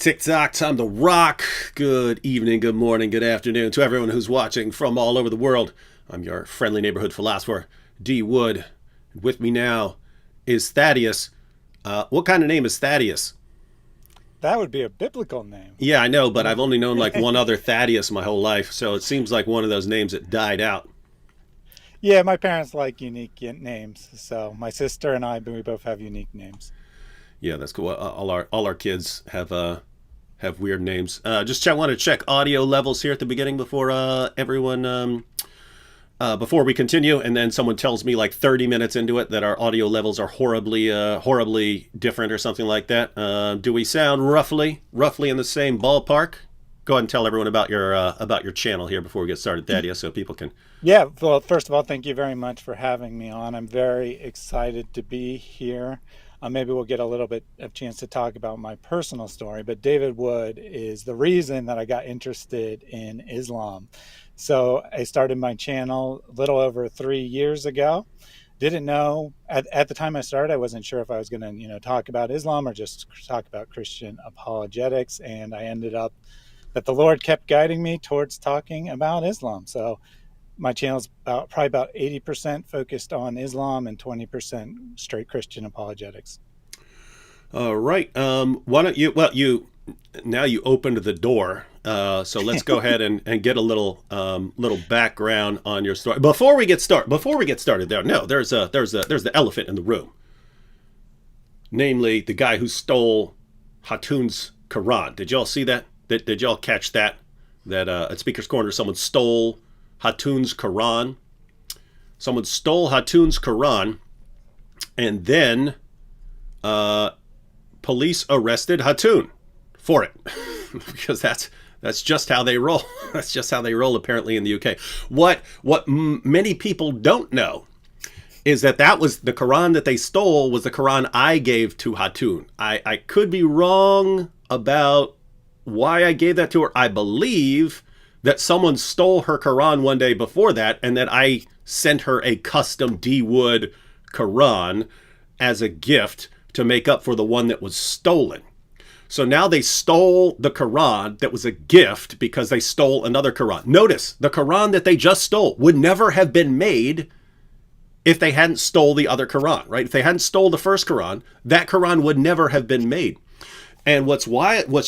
TikTok, time to rock. Good evening, good morning, good afternoon to everyone who's watching from all over the world. I'm your friendly neighborhood philosopher, D. Wood. With me now is Thaddeus. What kind of name is Thaddeus? That would be a biblical name. Yeah, I know, but I've only known like one other Thaddeus my whole life, so it seems like one of those names that died out. Yeah, my parents like unique names. So my sister and I, we both have unique names. Yeah, that's cool. All our kids have weird names. Want to check audio levels here at the beginning before everyone before we continue, and then someone tells me like 30 minutes into it that our audio levels are horribly different or something like that. Do we sound roughly in the same ballpark? Go ahead and tell everyone about your channel here before we get started, Thaddeus, so people can. Yeah, well, first of all, thank you very much for having me on. I'm very excited to be here. Maybe we'll get a little bit of chance to talk about my personal story, but David Wood is the reason that I got interested in Islam. So I started my channel a little over 3 years ago. Didn't know at the time I started, I wasn't sure if I was going to, talk about Islam or just talk about Christian apologetics. And I ended up that the Lord kept guiding me towards talking about Islam. So my channel's probably about 80% focused on Islam and 20% straight Christian apologetics. All right. Why don't you? Well, you now you opened the door. So let's go ahead and get a little background on your story before we get started. There, no, there's the elephant in the room, namely the guy who stole Hatun's Quran. Did y'all see that? Did y'all catch that? That at Speaker's Corner, someone stole Hatun's Quran. Someone stole Hatun's Quran, and then police arrested Hatun for it because that's just how they roll. That's just how they roll, apparently, in the UK. What many people don't know is that was the Quran that they stole was the Quran I gave to Hatun. I could be wrong about why I gave that to her. I believe that someone stole her Quran one day before that, and that I sent her a custom D. Wood Quran as a gift to make up for the one that was stolen. So now they stole the Quran that was a gift because they stole another Quran. Notice, the Quran that they just stole would never have been made if they hadn't stole the other Quran, right? If they hadn't stole the first Quran, that Quran would never have been made. And what's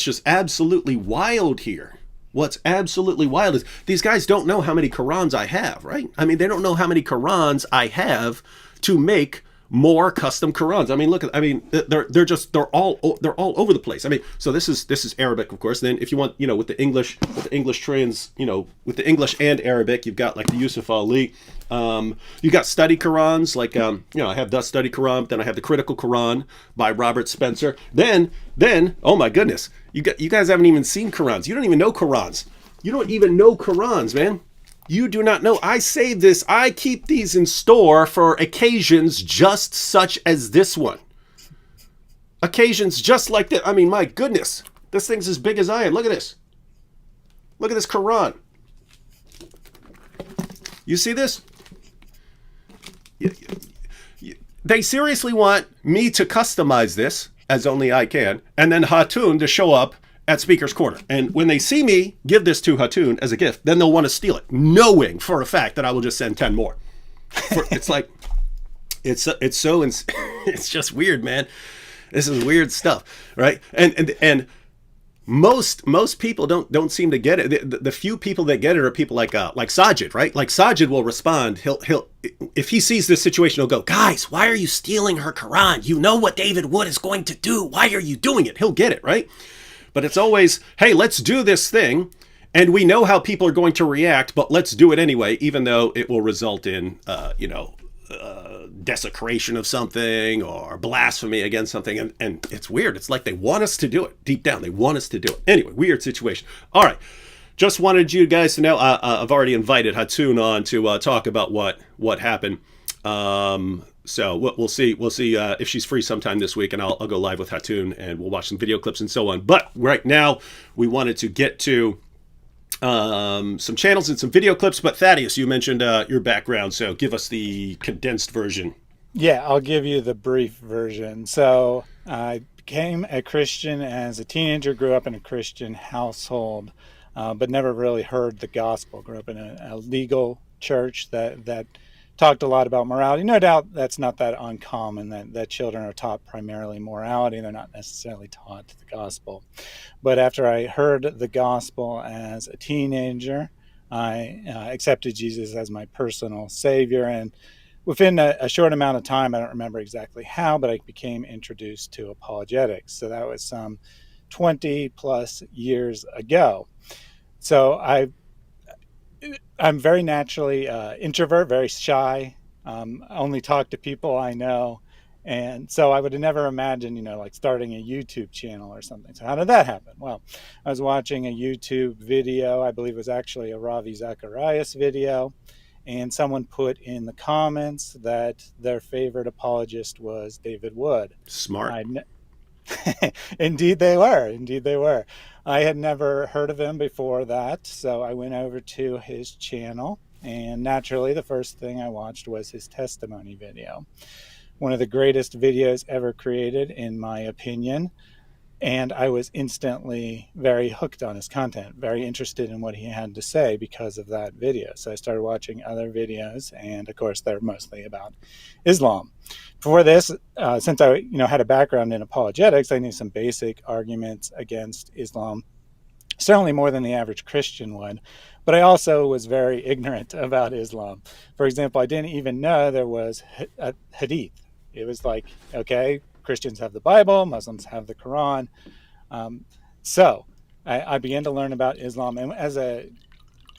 just absolutely wild here, what's absolutely wild is these guys don't know how many Qurans I have, right? I mean, they don't know how many Qurans I have to make more custom Qurans. I mean, they're all over the place. I mean, so this is Arabic, of course. And then if you want, with the English with the English and Arabic, you've got like the Yusuf Ali. You got study Qurans, like I have the study Quran, then I have the critical Quran by Robert Spencer. Then, oh my goodness, you guys haven't even seen Qurans. You don't even know Qurans. You don't even know Qurans, man. You do not know. I save this. I keep these in store for occasions just such as this one. Occasions just like this. I mean, my goodness. This thing's as big as I am. Look at this. Look at this Quran. You see this? They seriously want me to customize this, as only I can, and then Hatun to show up at Speaker's Corner. And when they see me give this to Hatun as a gift, then they'll want to steal it, knowing for a fact that I will just send 10 more. It's like, it's just weird, man. This is weird stuff, right? And most people don't seem to get it. The few people that get it are people like Sajid, right? Like Sajid will respond. He'll if he sees this situation, he'll go, "Guys, why are you stealing her Quran? You know what David Wood is going to do. Why are you doing it?" He'll get it, right? But it's always, hey, let's do this thing, and we know how people are going to react, but let's do it anyway, even though it will result in, desecration of something or blasphemy against something. And it's weird. It's like they want us to do it. Deep down, they want us to do it. Anyway, weird situation. All right. Just wanted you guys to know, I've already invited Hatun on to talk about what happened. So we'll see if she's free sometime this week, and I'll go live with Hatun and we'll watch some video clips and so on. But right now we wanted to get to some channels and some video clips. But Thaddeus, you mentioned your background, so give us the condensed version. Yeah, I'll give you the brief version. So I became a Christian as a teenager, grew up in a Christian household, but never really heard the gospel. Grew up in a legal church that talked a lot about morality. No doubt that's not that uncommon that children are taught primarily morality. They're not necessarily taught the gospel. But after I heard the gospel as a teenager, I accepted Jesus as my personal savior. And within a short amount of time, I don't remember exactly how, but I became introduced to apologetics. So that was some 20 plus years ago. So I'm very naturally introvert, very shy. Only talk to people I know, and so I would have never imagined, like starting a YouTube channel or something. So how did that happen? Well, I was watching a YouTube video. I believe it was actually a Ravi Zacharias video, and someone put in the comments that their favorite apologist was David Wood. Smart. I Indeed, they were. Indeed, they were. I had never heard of him before that, so I went over to his channel, and naturally, the first thing I watched was his testimony video. One of the greatest videos ever created, in my opinion. And I was instantly very hooked on his content, very interested in what he had to say because of that video. So I started watching other videos, and of course, they're mostly about Islam. Before this, since I had a background in apologetics, I knew some basic arguments against Islam, certainly more than the average Christian would. But I also was very ignorant about Islam. For example, I didn't even know there was a hadith. It was like, okay, Christians have the Bible, Muslims have the Quran. Um, so I began to learn about Islam. And as a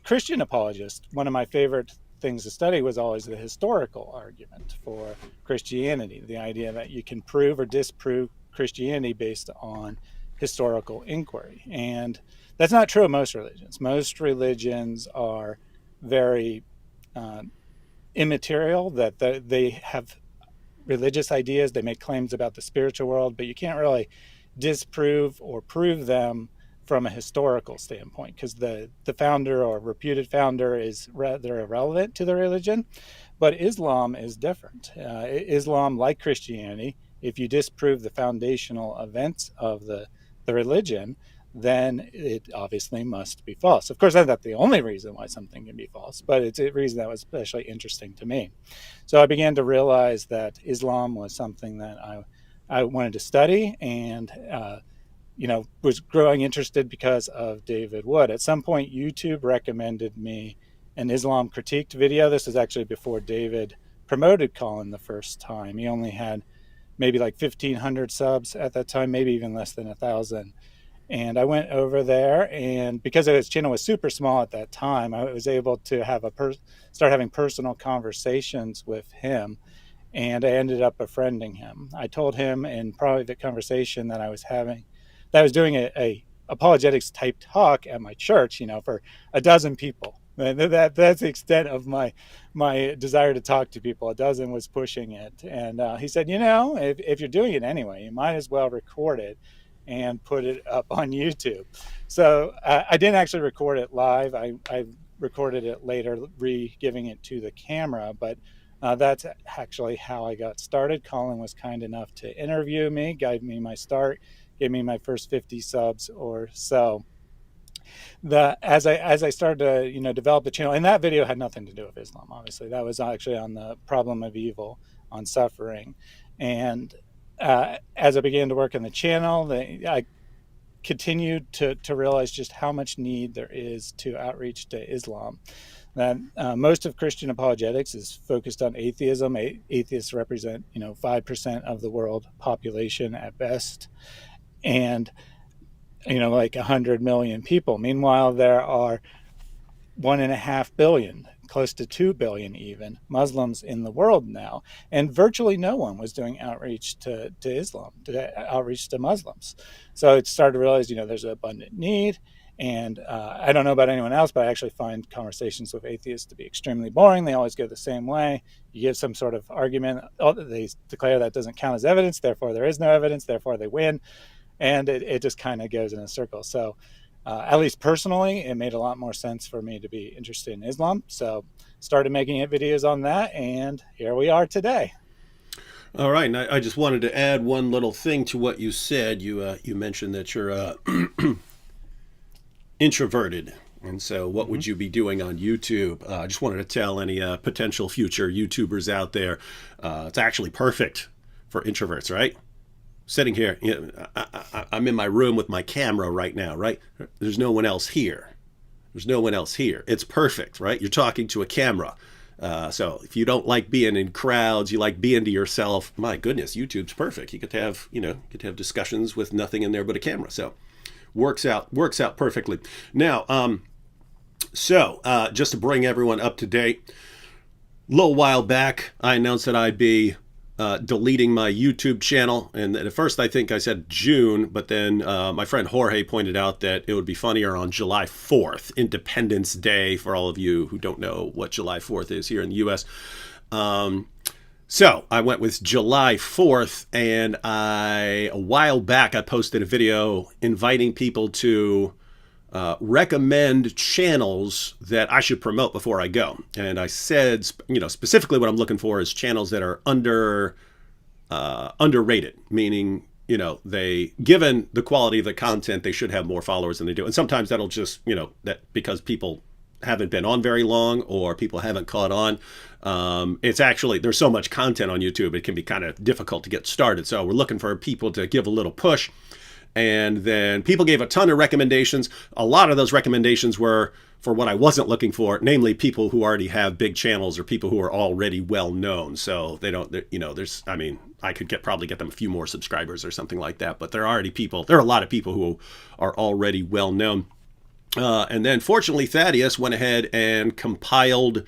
Christian apologist, one of my favorite things to study was always the historical argument for Christianity, the idea that you can prove or disprove Christianity based on historical inquiry. And that's not true of most religions. Most religions are very uh, immaterial, that they have religious ideas, they make claims about the spiritual world, but you can't really disprove or prove them from a historical standpoint because the founder or reputed founder is rather irrelevant to the religion. But Islam is different. Islam, like Christianity, if you disprove the foundational events of the religion, then it obviously must be false. Of course, that's not the only reason why something can be false, but it's a reason that was especially interesting to me. So I began to realize that Islam was something that I wanted to study, and was growing interested because of David Wood. At some point, YouTube recommended me an Islam critiqued video. This was actually before David promoted Colin the first time. He only had maybe like 1,500 subs at that time, maybe even less than 1,000. And I went over there, and because his channel was super small at that time, I was able to have start having personal conversations with him, and I ended up befriending him. I told him in private conversation that I was doing a apologetics type talk at my church, for a dozen people. That's the extent of my desire to talk to people. A dozen was pushing it, and he said, if you're doing it anyway, you might as well record it and put it up on YouTube. So I didn't actually record it live. I recorded it later, re-giving it to the camera, but that's actually how I got started. Colin was kind enough to interview me, guide me my start, gave me my first 50 subs or so. As I started to develop the channel, and that video had nothing to do with Islam. Obviously, that was actually on the problem of evil, on suffering, and as I began to work on the channel, I continued to realize just how much need there is to outreach to Islam. That most of Christian apologetics is focused on atheism. Atheists represent 5% of the world population at best, and like 100 million people. Meanwhile, there are 1.5 billion, close to 2 billion even, Muslims in the world now. And virtually no one was doing outreach to Islam, outreach to Muslims. So it started to realize, there's an abundant need. And I don't know about anyone else, but I actually find conversations with atheists to be extremely boring. They always go the same way. You give some sort of argument. They declare that doesn't count as evidence. Therefore, there is no evidence. Therefore, they win. And it just kind of goes in a circle. So at least personally, it made a lot more sense for me to be interested in Islam. So started making videos on that, and here we are today. All right, and I just wanted to add one little thing to what you said. You mentioned that you're introverted, and so what Hmm. would you be doing on YouTube? I just wanted to tell any potential future YouTubers out there, it's actually perfect for introverts, right? Sitting here, I'm in my room with my camera right now, right? There's no one else here. There's no one else here. It's perfect, right? You're talking to a camera. So if you don't like being in crowds, you like being to yourself. My goodness, YouTube's perfect. You get to have, get to have discussions with nothing in there but a camera. So works out perfectly. Now, just to bring everyone up to date, a little while back, I announced that I'd be deleting my YouTube channel. And at first, I think I said June, but then my friend Jorge pointed out that it would be funnier on July 4th, Independence Day, for all of you who don't know what July 4th is here in the US. So I went with July 4th, and a while back, I posted a video inviting people to recommend channels that I should promote before I go. And I said, specifically what I'm looking for is channels that are underrated, meaning, they, given the quality of the content, they should have more followers than they do. And sometimes that'll just, that because people haven't been on very long or people haven't caught on. It's actually, there's so much content on YouTube, it can be kind of difficult to get started. So we're looking for people to give a little push. And then people gave a ton of recommendations. A lot of those recommendations were for what I wasn't looking for, namely people who already have big channels or people who are already well known. So they don't, I could probably get them a few more subscribers or something like that. But there are a lot of people who are already well known. And then fortunately, Thaddeus went ahead and compiled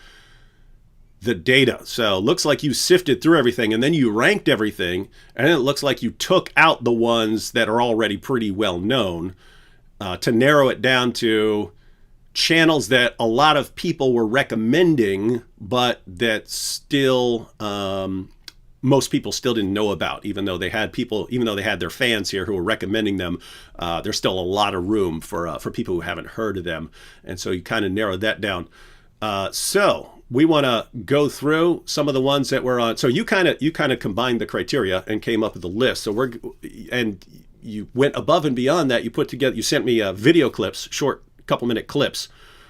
the data. So it looks like you sifted through everything and then you ranked everything. And then it looks like you took out the ones that are already pretty well known to narrow it down to channels that a lot of people were recommending, but that still most people still didn't know about, even though they had their fans here who were recommending them. There's still a lot of room for people who haven't heard of them. And so you kind of narrowed that down. So we want to go through some of the ones that were on. So you kind of combined the criteria and came up with a list. So you went above and beyond that. You sent me video clips, short couple minute clips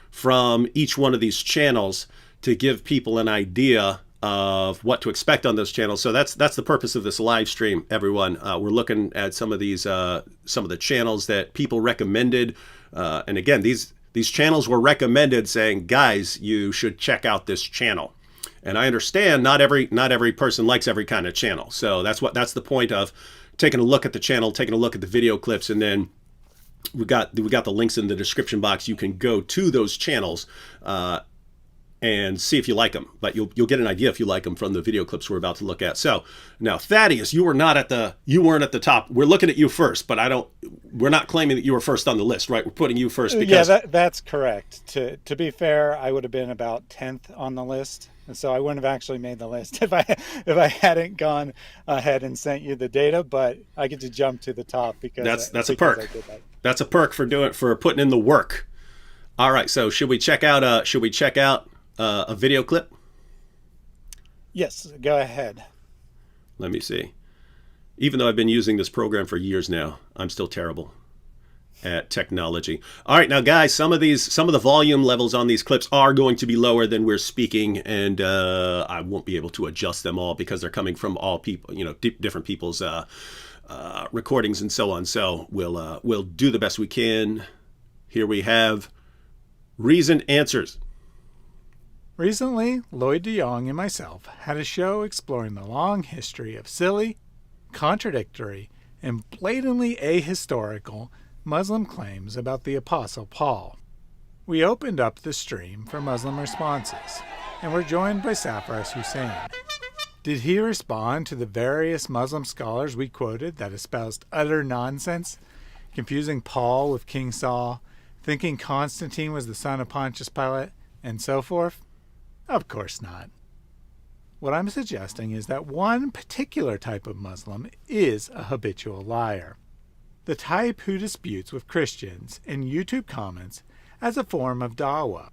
from each one of these channels to give people an idea of what to expect on those channels. So that's the purpose of this live stream, everyone. We're looking at some of the channels that people recommended. And again, these channels were recommended saying, guys, you should check out this channel. And I understand not every person likes every kind of channel. So that's the point of taking a look at the channel, taking a look at the video clips, and then we got the links in the description box. You can go to those channels and see if you like them. But you'll get an idea if you like them from the video clips we're about to look at. So now, Thaddeus, you weren't at the top. We're looking at you first, but we're not claiming that you were first on the list, right? We're putting you first because That's correct. To be fair, I would have been about 10th on the list. And so I wouldn't have actually made the list if I hadn't gone ahead and sent you the data, but I get to jump to the top because that's a perk. That's a perk for putting in the work. All right, so should we check out a video clip? Yes, go ahead. Let me see. Even though I've been using this program for years now, I'm still terrible at technology. All right, now guys, some of the volume levels on these clips are going to be lower than we're speaking, and I won't be able to adjust them all because they're coming from all people, different people's recordings and so on. So we'll do the best we can. Here we have Reasoned Answers. Recently, Lloyd DeYoung and myself had a show exploring the long history of silly, contradictory, and blatantly ahistorical Muslim claims about the Apostle Paul. We opened up the stream for Muslim responses, and were joined by Safras Hussein. Did he respond to the various Muslim scholars we quoted that espoused utter nonsense, confusing Paul with King Saul, thinking Constantine was the son of Pontius Pilate, and so forth? Of course not. What I'm suggesting is that one particular type of Muslim is a habitual liar. The type who disputes with Christians in YouTube comments as a form of dawah.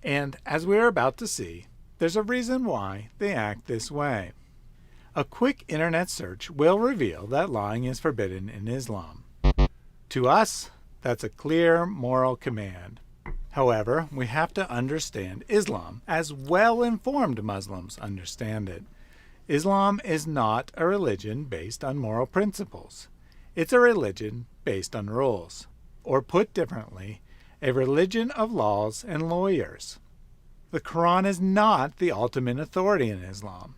And as we are about to see, there's a reason why they act this way. A quick internet search will reveal that lying is forbidden in Islam. To us, that's a clear moral command. However, we have to understand Islam as well-informed Muslims understand it. Islam is not a religion based on moral principles. It's a religion based on rules. Or put differently, a religion of laws and lawyers. The Quran is not the ultimate authority in Islam.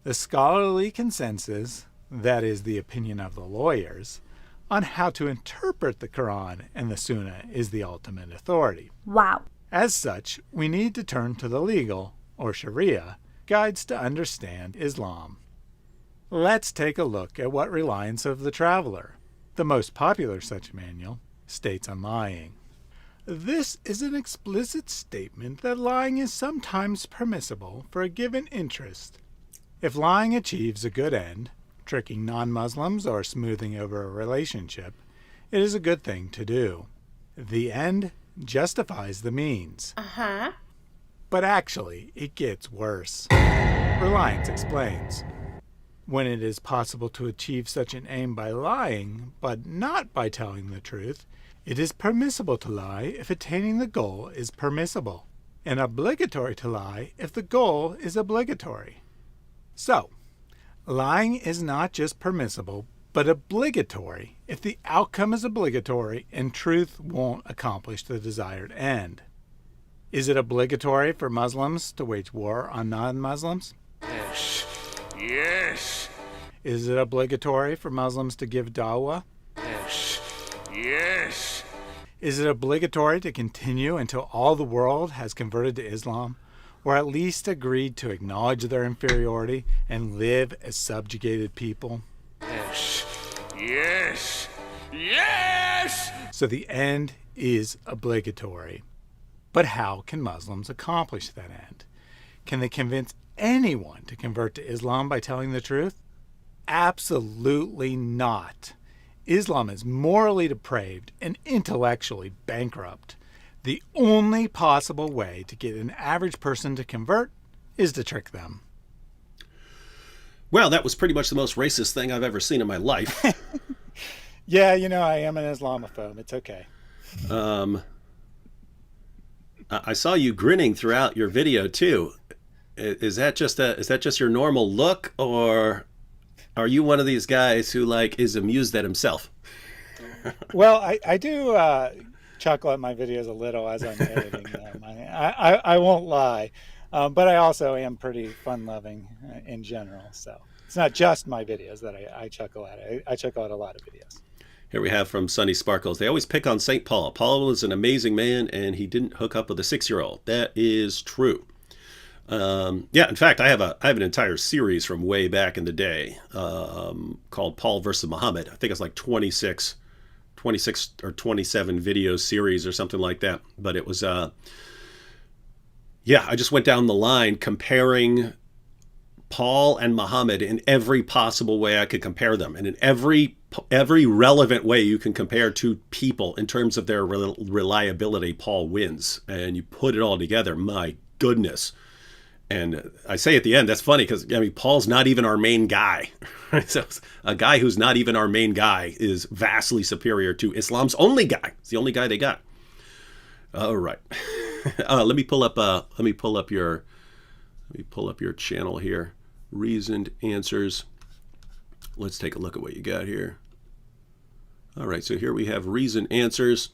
The scholarly consensus, that is the opinion of the lawyers, on how to interpret the Quran and the Sunnah is the ultimate authority. Wow. As such, we need to turn to the legal, or Sharia, guides to understand Islam. Let's take a look at what Reliance of the Traveler, the most popular such manual, states on lying. This is an explicit statement that lying is sometimes permissible for a given interest. If lying achieves a good end, tricking non-Muslims or smoothing over a relationship, it is a good thing to do. The end justifies the means. But actually, it gets worse. Reliance explains. When it is possible to achieve such an aim by lying, but not by telling the truth, it is permissible to lie if attaining the goal is permissible, and obligatory to lie if the goal is obligatory. So, lying is not just permissible, but obligatory if the outcome is obligatory and truth won't accomplish the desired end. Is it obligatory for Muslims to wage war on non-Muslims? Yes. Yes. Is it obligatory for Muslims to give dawah? Yes. Yes. Is it obligatory to continue until all the world has converted to Islam, or at least agreed to acknowledge their inferiority and live as subjugated people? Yes. Yes. Yes. So the end is obligatory. But how can Muslims accomplish that end? Can they convince anyone to convert to Islam by telling the truth? Absolutely not. Islam is morally depraved and intellectually bankrupt. The only possible way to get an average person to convert is to trick them. Well, that was pretty much the most racist thing I've ever seen in my life. Yeah, I am an Islamophobe. It's okay. I saw you grinning throughout your video too. Is that just your normal look, or are you one of these guys who is amused at himself? Well, I do chuckle at my videos a little as I'm editing them. I won't lie, but I also am pretty fun-loving in general. So it's not just my videos that I chuckle at. I chuckle at a lot of videos. Here we have from Sunny Sparkles. They always pick on St. Paul. Paul was an amazing man, and he didn't hook up with a 6-year-old. That is true. Yeah, in fact, I have an entire series from way back in the day called Paul versus Muhammad. I think it's like 26 or 27 video series or something like that. But it was, I just went down the line comparing Paul and Muhammad in every possible way I could compare them. And in every relevant way you can compare two people in terms of their reliability, Paul wins. And you put it all together, my goodness. And I say at the end, that's funny because, Paul's not even our main guy. So a guy who's not even our main guy is vastly superior to Islam's only guy. It's the only guy they got. All right. Let me pull up your channel here. Reasoned Answers. Let's take a look at what you got here. All right, so here we have Reasoned Answers.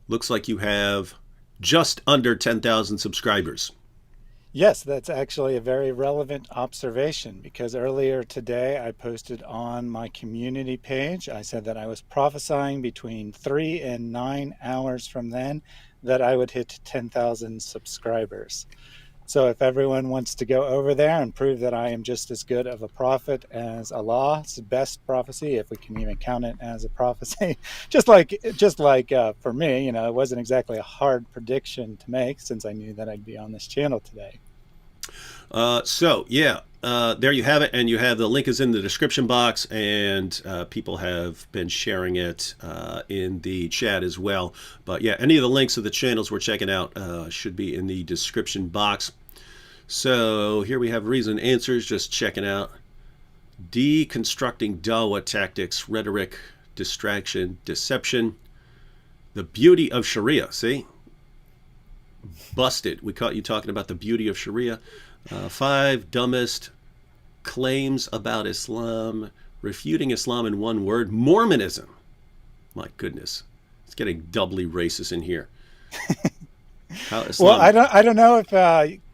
Looks like you have just under 10,000 subscribers. Yes, that's actually a very relevant observation because earlier today I posted on my community page, I said that I was prophesying between 3 and 9 hours from then that I would hit 10,000 subscribers. So if everyone wants to go over there and prove that I am just as good of a prophet as Allah's best prophecy, if we can even count it as a prophecy, just like for me, it wasn't exactly a hard prediction to make since I knew that I'd be on this channel today. There you have it, and you have the link is in the description box, and people have been sharing it in the chat as well. But yeah, any of the links of the channels we're checking out should be in the description box. So here we have Reasoned Answers, just checking out Deconstructing Dawah Tactics, Rhetoric, Distraction, Deception, the Beauty of Sharia. See? Busted. We caught you talking about the beauty of Sharia. 5 Dumbest Claims about Islam, Refuting Islam in One Word, Mormonism. My goodness. It's getting doubly racist in here. How Islam... Well, I don't know if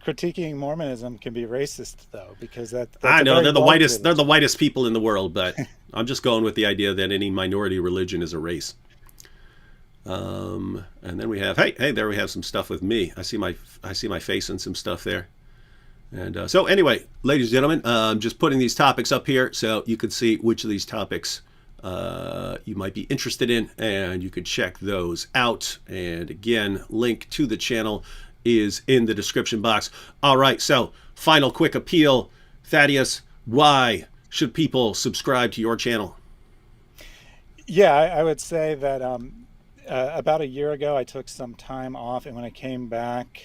critiquing Mormonism can be racist though, because that's I know they're the whitest. religion. They're the whitest people in the world, but I'm just going with the idea that any minority religion is a race. And then we have hey, there we have some stuff with me. I see my face and some stuff there. And so anyway, ladies and gentlemen, I'm just putting these topics up here so you can see which of these topics you might be interested in, and you can check those out. And again, link to the channel is in the description box. All right, so final quick appeal. Thaddeus, why should people subscribe to your channel? Yeah, I would say that about a year ago, I took some time off, and when I came back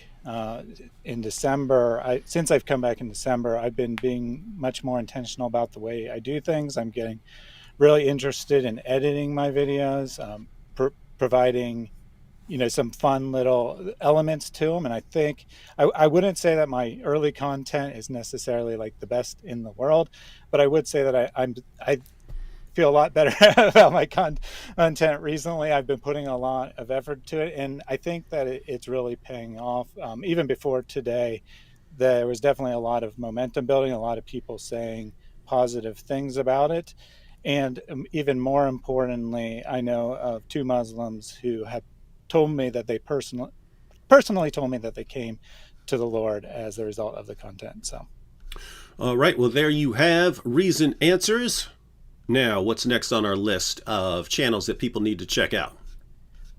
in December, since I've come back in December, I've been being much more intentional about the way I do things. I'm getting really interested in editing my videos, providing some fun little elements to them. And I think I wouldn't say that my early content is necessarily like the best in the world, but I would say that I feel a lot better about my content recently. I've been putting a lot of effort to it, and I think that it's really paying off. Even before today, there was definitely a lot of momentum building, a lot of people saying positive things about it. And even more importantly, I know of 2 Muslims who have told me that they personally told me that they came to the Lord as a result of the content. So, all right, well, there you have Reason Answers. Now, what's next on our list of channels that people need to check out?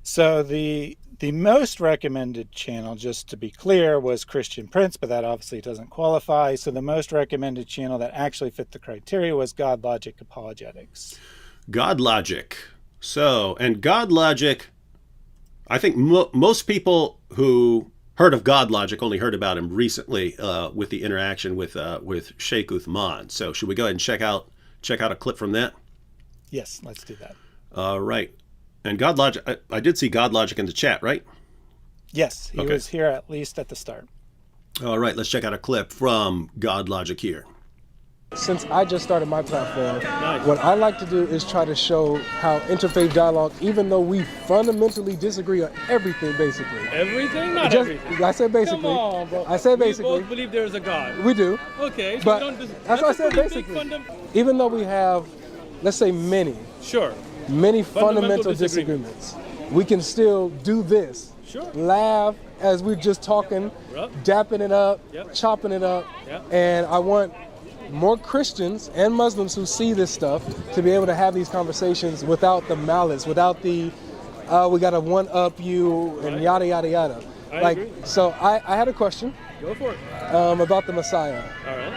So the most recommended channel, just to be clear, was Christian Prince, but that obviously doesn't qualify. So the most recommended channel that actually fit the criteria was God Logic Apologetics. God Logic. So, and God Logic, I think most people who heard of God Logic only heard about him recently with the interaction with Sheikh Uthman. So should we go ahead and check out a clip from that? Yes, let's do that. All right. And God Logic, I did see God Logic in the chat, right? Yes, he was here at least at the start. All right, let's check out a clip from God Logic here. Since I just started my platform, what I like to do is try to show how interfaith dialogue, even though we fundamentally disagree on everything, basically. Everything? Not everything. I said basically. Come on, bro. I said basically. We both believe there is a God. We do. Okay, so but we don't that's what I said basically. Even though we have, let's say many fundamental disagreements, we can still do this. Sure. Laugh as we're just talking, dapping it up, chopping it up, and I want more Christians and Muslims who see this stuff to be able to have these conversations without the malice, without the we gotta one up you and yada yada yada. I agree. So I had a question. Go for it. About the Messiah. All right.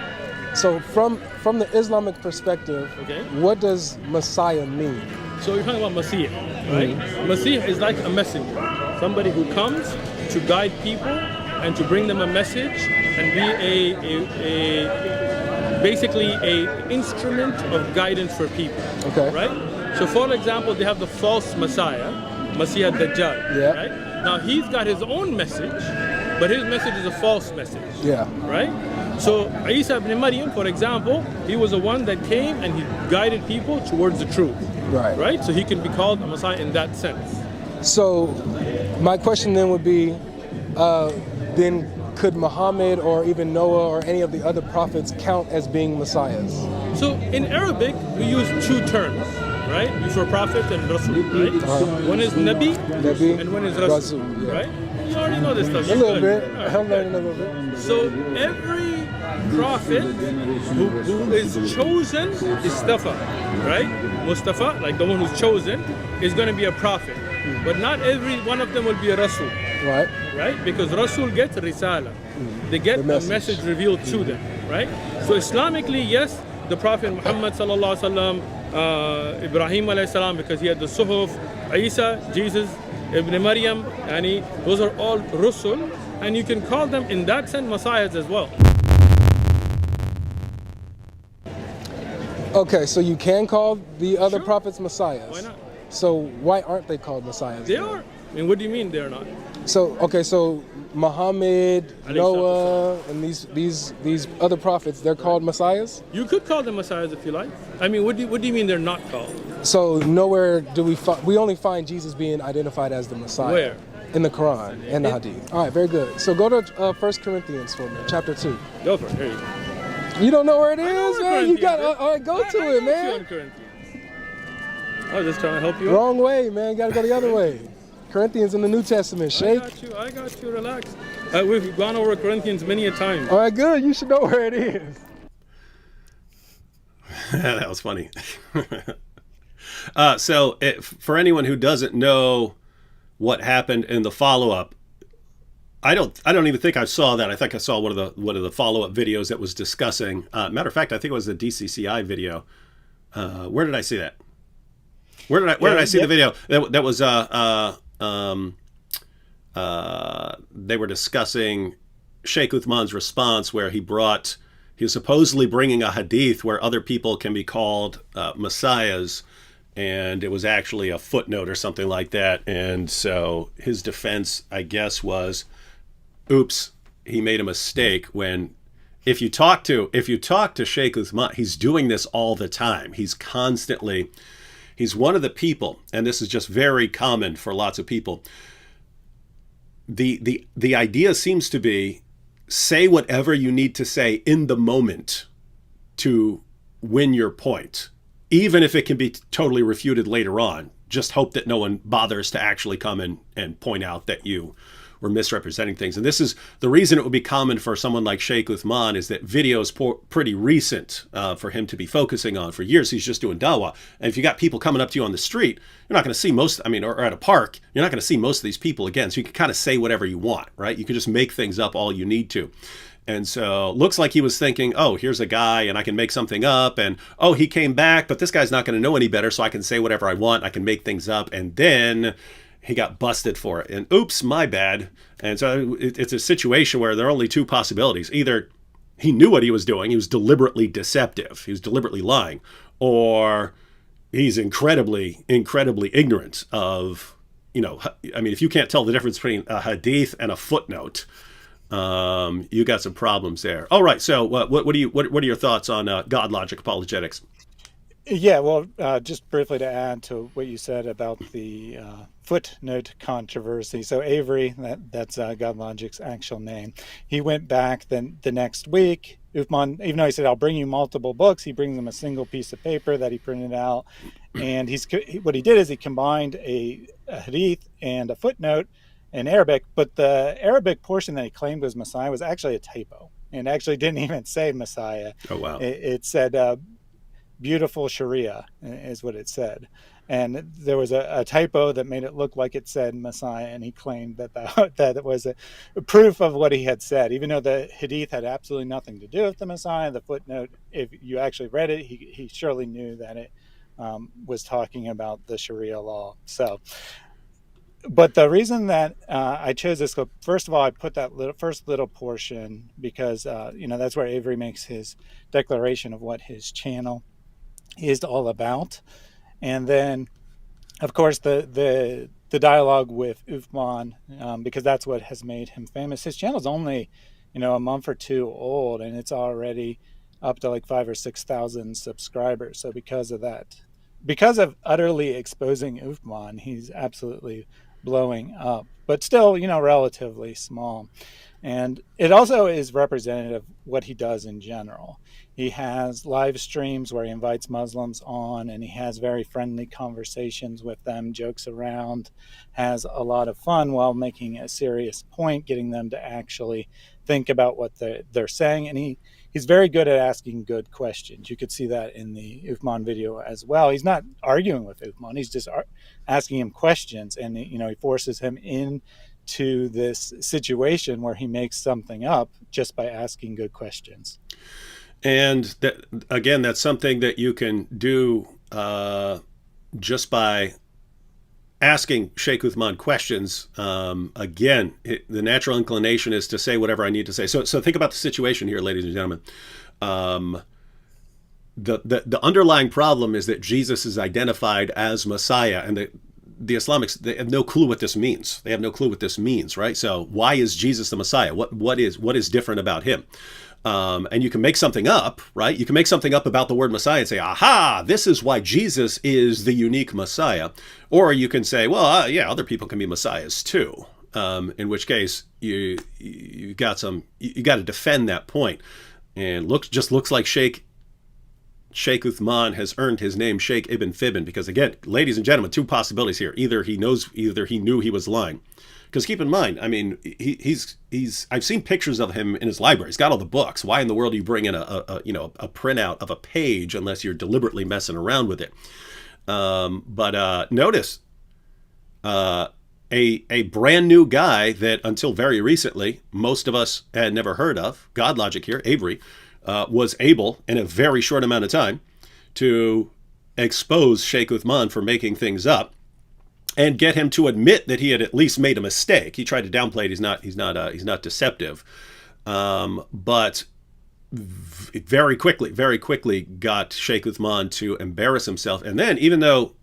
So from the Islamic perspective, what does Messiah mean? So you're talking about Messiah, right? Messiah is like a messenger, somebody who comes to guide people and to bring them a message and be basically a instrument of guidance for people. Okay. Right? So for example, they have the false Messiah, Messiah Dajjal. Right? Now he's got his own message, but his message is a false message. Yeah. Right? So Isa ibn Maryam, for example, he was the one that came and he guided people towards the truth. Right. Right? So he can be called a Messiah in that sense. So my question then would be, then could Muhammad or even Noah or any of the other prophets count as being messiahs? So in Arabic, we use 2 terms, right? For prophet and Rasul, right? One is Nabi and one is Rasul, right? You already know this stuff. A little bit. I'm learning a little bit. So every prophet who is chosen is Mustafa, right? Mustafa, like the one who's chosen, is going to be a prophet. But not every one of them will be a Rasul. Right. Right? Because Rasul gets Risala. They get a message revealed to them, right? So Islamically, yes, the Prophet Muhammad sallallahu alaihi wasallam, Ibrahim alayhi salam, because he had the Suhuf, Isa, Jesus, Ibn Maryam, and those are all Rusul, and you can call them in that sense Messiahs as well. Okay, so you can call the other Sure. prophets messiahs. Why not? So why aren't they called messiahs? They then? are. I mean, what do you mean they're not? So okay, so Muhammad, Alayhi Noah, and these other prophets, they're called messiahs. You could call them messiahs if you like. I mean, what do you mean they're not called? So nowhere do we only find Jesus being identified as the Messiah. Where? In the Quran and the Hadith. All right, very good. So go to 1 Corinthians for me, chapter 2. Go for it. Here you go. You don't know where it I know is, where man. You got Corinthians is. all right. Go to I it, got you man. on Corinthians. I was just trying to help you out. Wrong way, man. You got to go the other way. Corinthians in the New Testament. Shake. I got you. Relax. We've gone over Corinthians many a time. All right, good. You should know where it is. That was funny. For anyone who doesn't know what happened in the follow-up, I don't even think I saw that. I think I saw one of the follow-up videos that was discussing. Matter of fact, I think it was the DCCI video. Where did I see that? Where did I see the video? That was they were discussing Sheikh Uthman's response, where he was supposedly bringing a hadith where other people can be called messiahs, and it was actually a footnote or something like that. And so his defense, I guess, was, oops, he made a mistake. When if you talk to Sheikh Uthman, he's doing this all the time. He's one of the people, and this is just very common for lots of people. The idea seems to be, say whatever you need to say in the moment to win your point, even if it can be totally refuted later on. Just hope that no one bothers to actually come and point out that you were misrepresenting things. And this is the reason it would be common for someone like Sheikh Uthman, is that video is pretty recent for him to be focusing on. For years, he's just doing dawah. And if you got people coming up to you on the street, you're not going to see or at a park, you're not going to see most of these people again. So you can kind of say whatever you want, right? You can just make things up all you need to. And so looks like he was thinking, oh, here's a guy and I can make something up, and oh, he came back, but this guy's not going to know any better, so I can say whatever I want. I can make things up. And then he got busted for it. And oops, my bad. And so it's a situation where there are only two possibilities. Either he knew what he was doing, he was deliberately deceptive, he was deliberately lying, or he's incredibly, incredibly ignorant of, if you can't tell the difference between a hadith and a footnote, you got some problems there. All right. So what are your thoughts on God Logic apologetics? Yeah, well, just briefly to add to what you said about the footnote controversy. So Avery, that's God Logic's actual name, he went back then the next week. Uthman, even though he said, I'll bring you multiple books, he brings them a single piece of paper that he printed out. And what he did is he combined a hadith and a footnote in Arabic, but the Arabic portion that he claimed was Messiah was actually a typo, and actually didn't even say Messiah. Oh, wow. It said beautiful Sharia is what it said. And there was a typo that made it look like it said Messiah, and he claimed that was a proof of what he had said, even though the hadith had absolutely nothing to do with the Messiah. The footnote, if you actually read it, he surely knew that it was talking about the Sharia law. So, but the reason that I chose this clip, first of all, I put that first little portion because that's where Avery makes his declaration of what his channel is all about. And then, of course, the dialogue with Uthman, because that's what has made him famous. His channel's only, a month or two old, and it's already up to like 5,000 or 6,000 subscribers. So because of utterly exposing Uthman, he's absolutely blowing up, but still, relatively small. And it also is representative of what he does in general. He has live streams where he invites Muslims on, and he has very friendly conversations with them, jokes around, has a lot of fun while making a serious point, getting them to actually think about what they're saying. And he's very good at asking good questions. You could see that in the Uthman video as well. He's not arguing with Uthman. He's just asking him questions, and he forces him into this situation where he makes something up just by asking good questions. And that's something that you can do just by asking Sheikh Uthman questions. The natural inclination is to say whatever I need to say. So think about the situation here, ladies and gentlemen. the underlying problem is that Jesus is identified as Messiah, and the Islamics, they have no clue what this means. They have no clue what this means, right? So why is Jesus the Messiah? What is different about him? And you can make something up, right? You can make something up about the word Messiah and say, aha, this is why Jesus is the unique Messiah. Or you can say, well, yeah, other people can be Messiahs too. In which case you got to defend that point. And looks like Sheikh Uthman has earned his name Sheikh Ibn Fibbin, because again, ladies and gentlemen, two possibilities here. Either he knew he was lying. Because keep in mind, I mean, he's I've seen pictures of him in his library. He's got all the books. Why in the world do you bring in a printout of a page unless you're deliberately messing around with it? But notice a brand new guy that until very recently most of us had never heard of, GodLogic here, Avery, was able in a very short amount of time to expose Sheikh Uthman for making things up and get him to admit that he had at least made a mistake. He tried to downplay it. He's not deceptive, but very quickly got Sheikh Uthman to embarrass himself. And then even though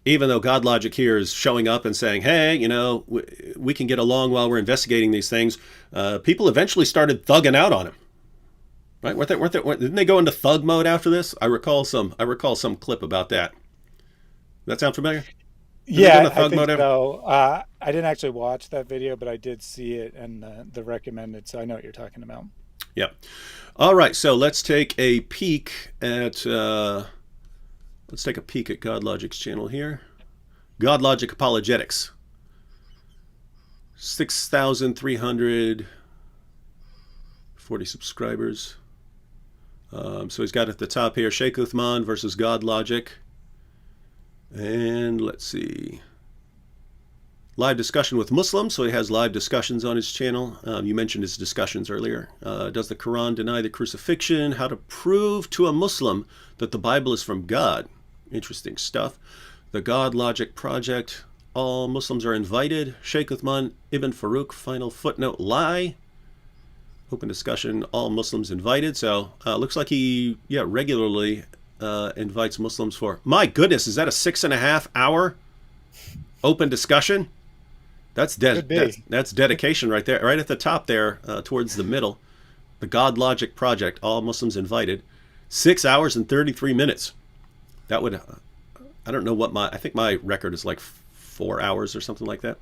GodLogic here is showing up and saying, hey, we can get along while we're investigating these things, people eventually started thugging out on him. Right? Didn't they go into thug mode after this? I recall some clip about that. That sound familiar? Yeah, I think so. I didn't actually watch that video, but I did see it and the recommended, so I know what you're talking about. Yeah. All right, so let's take a peek at GodLogic's channel here. GodLogic Apologetics. 6,340 subscribers. So he's got at the top here Sheikh Uthman versus GodLogic. And let's see. Live discussion with Muslims. So he has live discussions on his channel. You mentioned his discussions earlier. Does the Quran deny the crucifixion? How to prove to a Muslim that the Bible is from God. Interesting stuff. The GodLogic Project. All Muslims are invited. Sheikh Uthman Ibn Farouk. Final footnote. Lie. Open discussion. All Muslims invited. So looks like he regularly invites Muslims for. My goodness, is that a 6.5 hour open discussion? That's dedication right there, right at the top there, towards the middle. The GodLogic Project. All Muslims invited. 6 hours and 33 minutes. That would, I don't know I think my record is like 4 hours or something like that.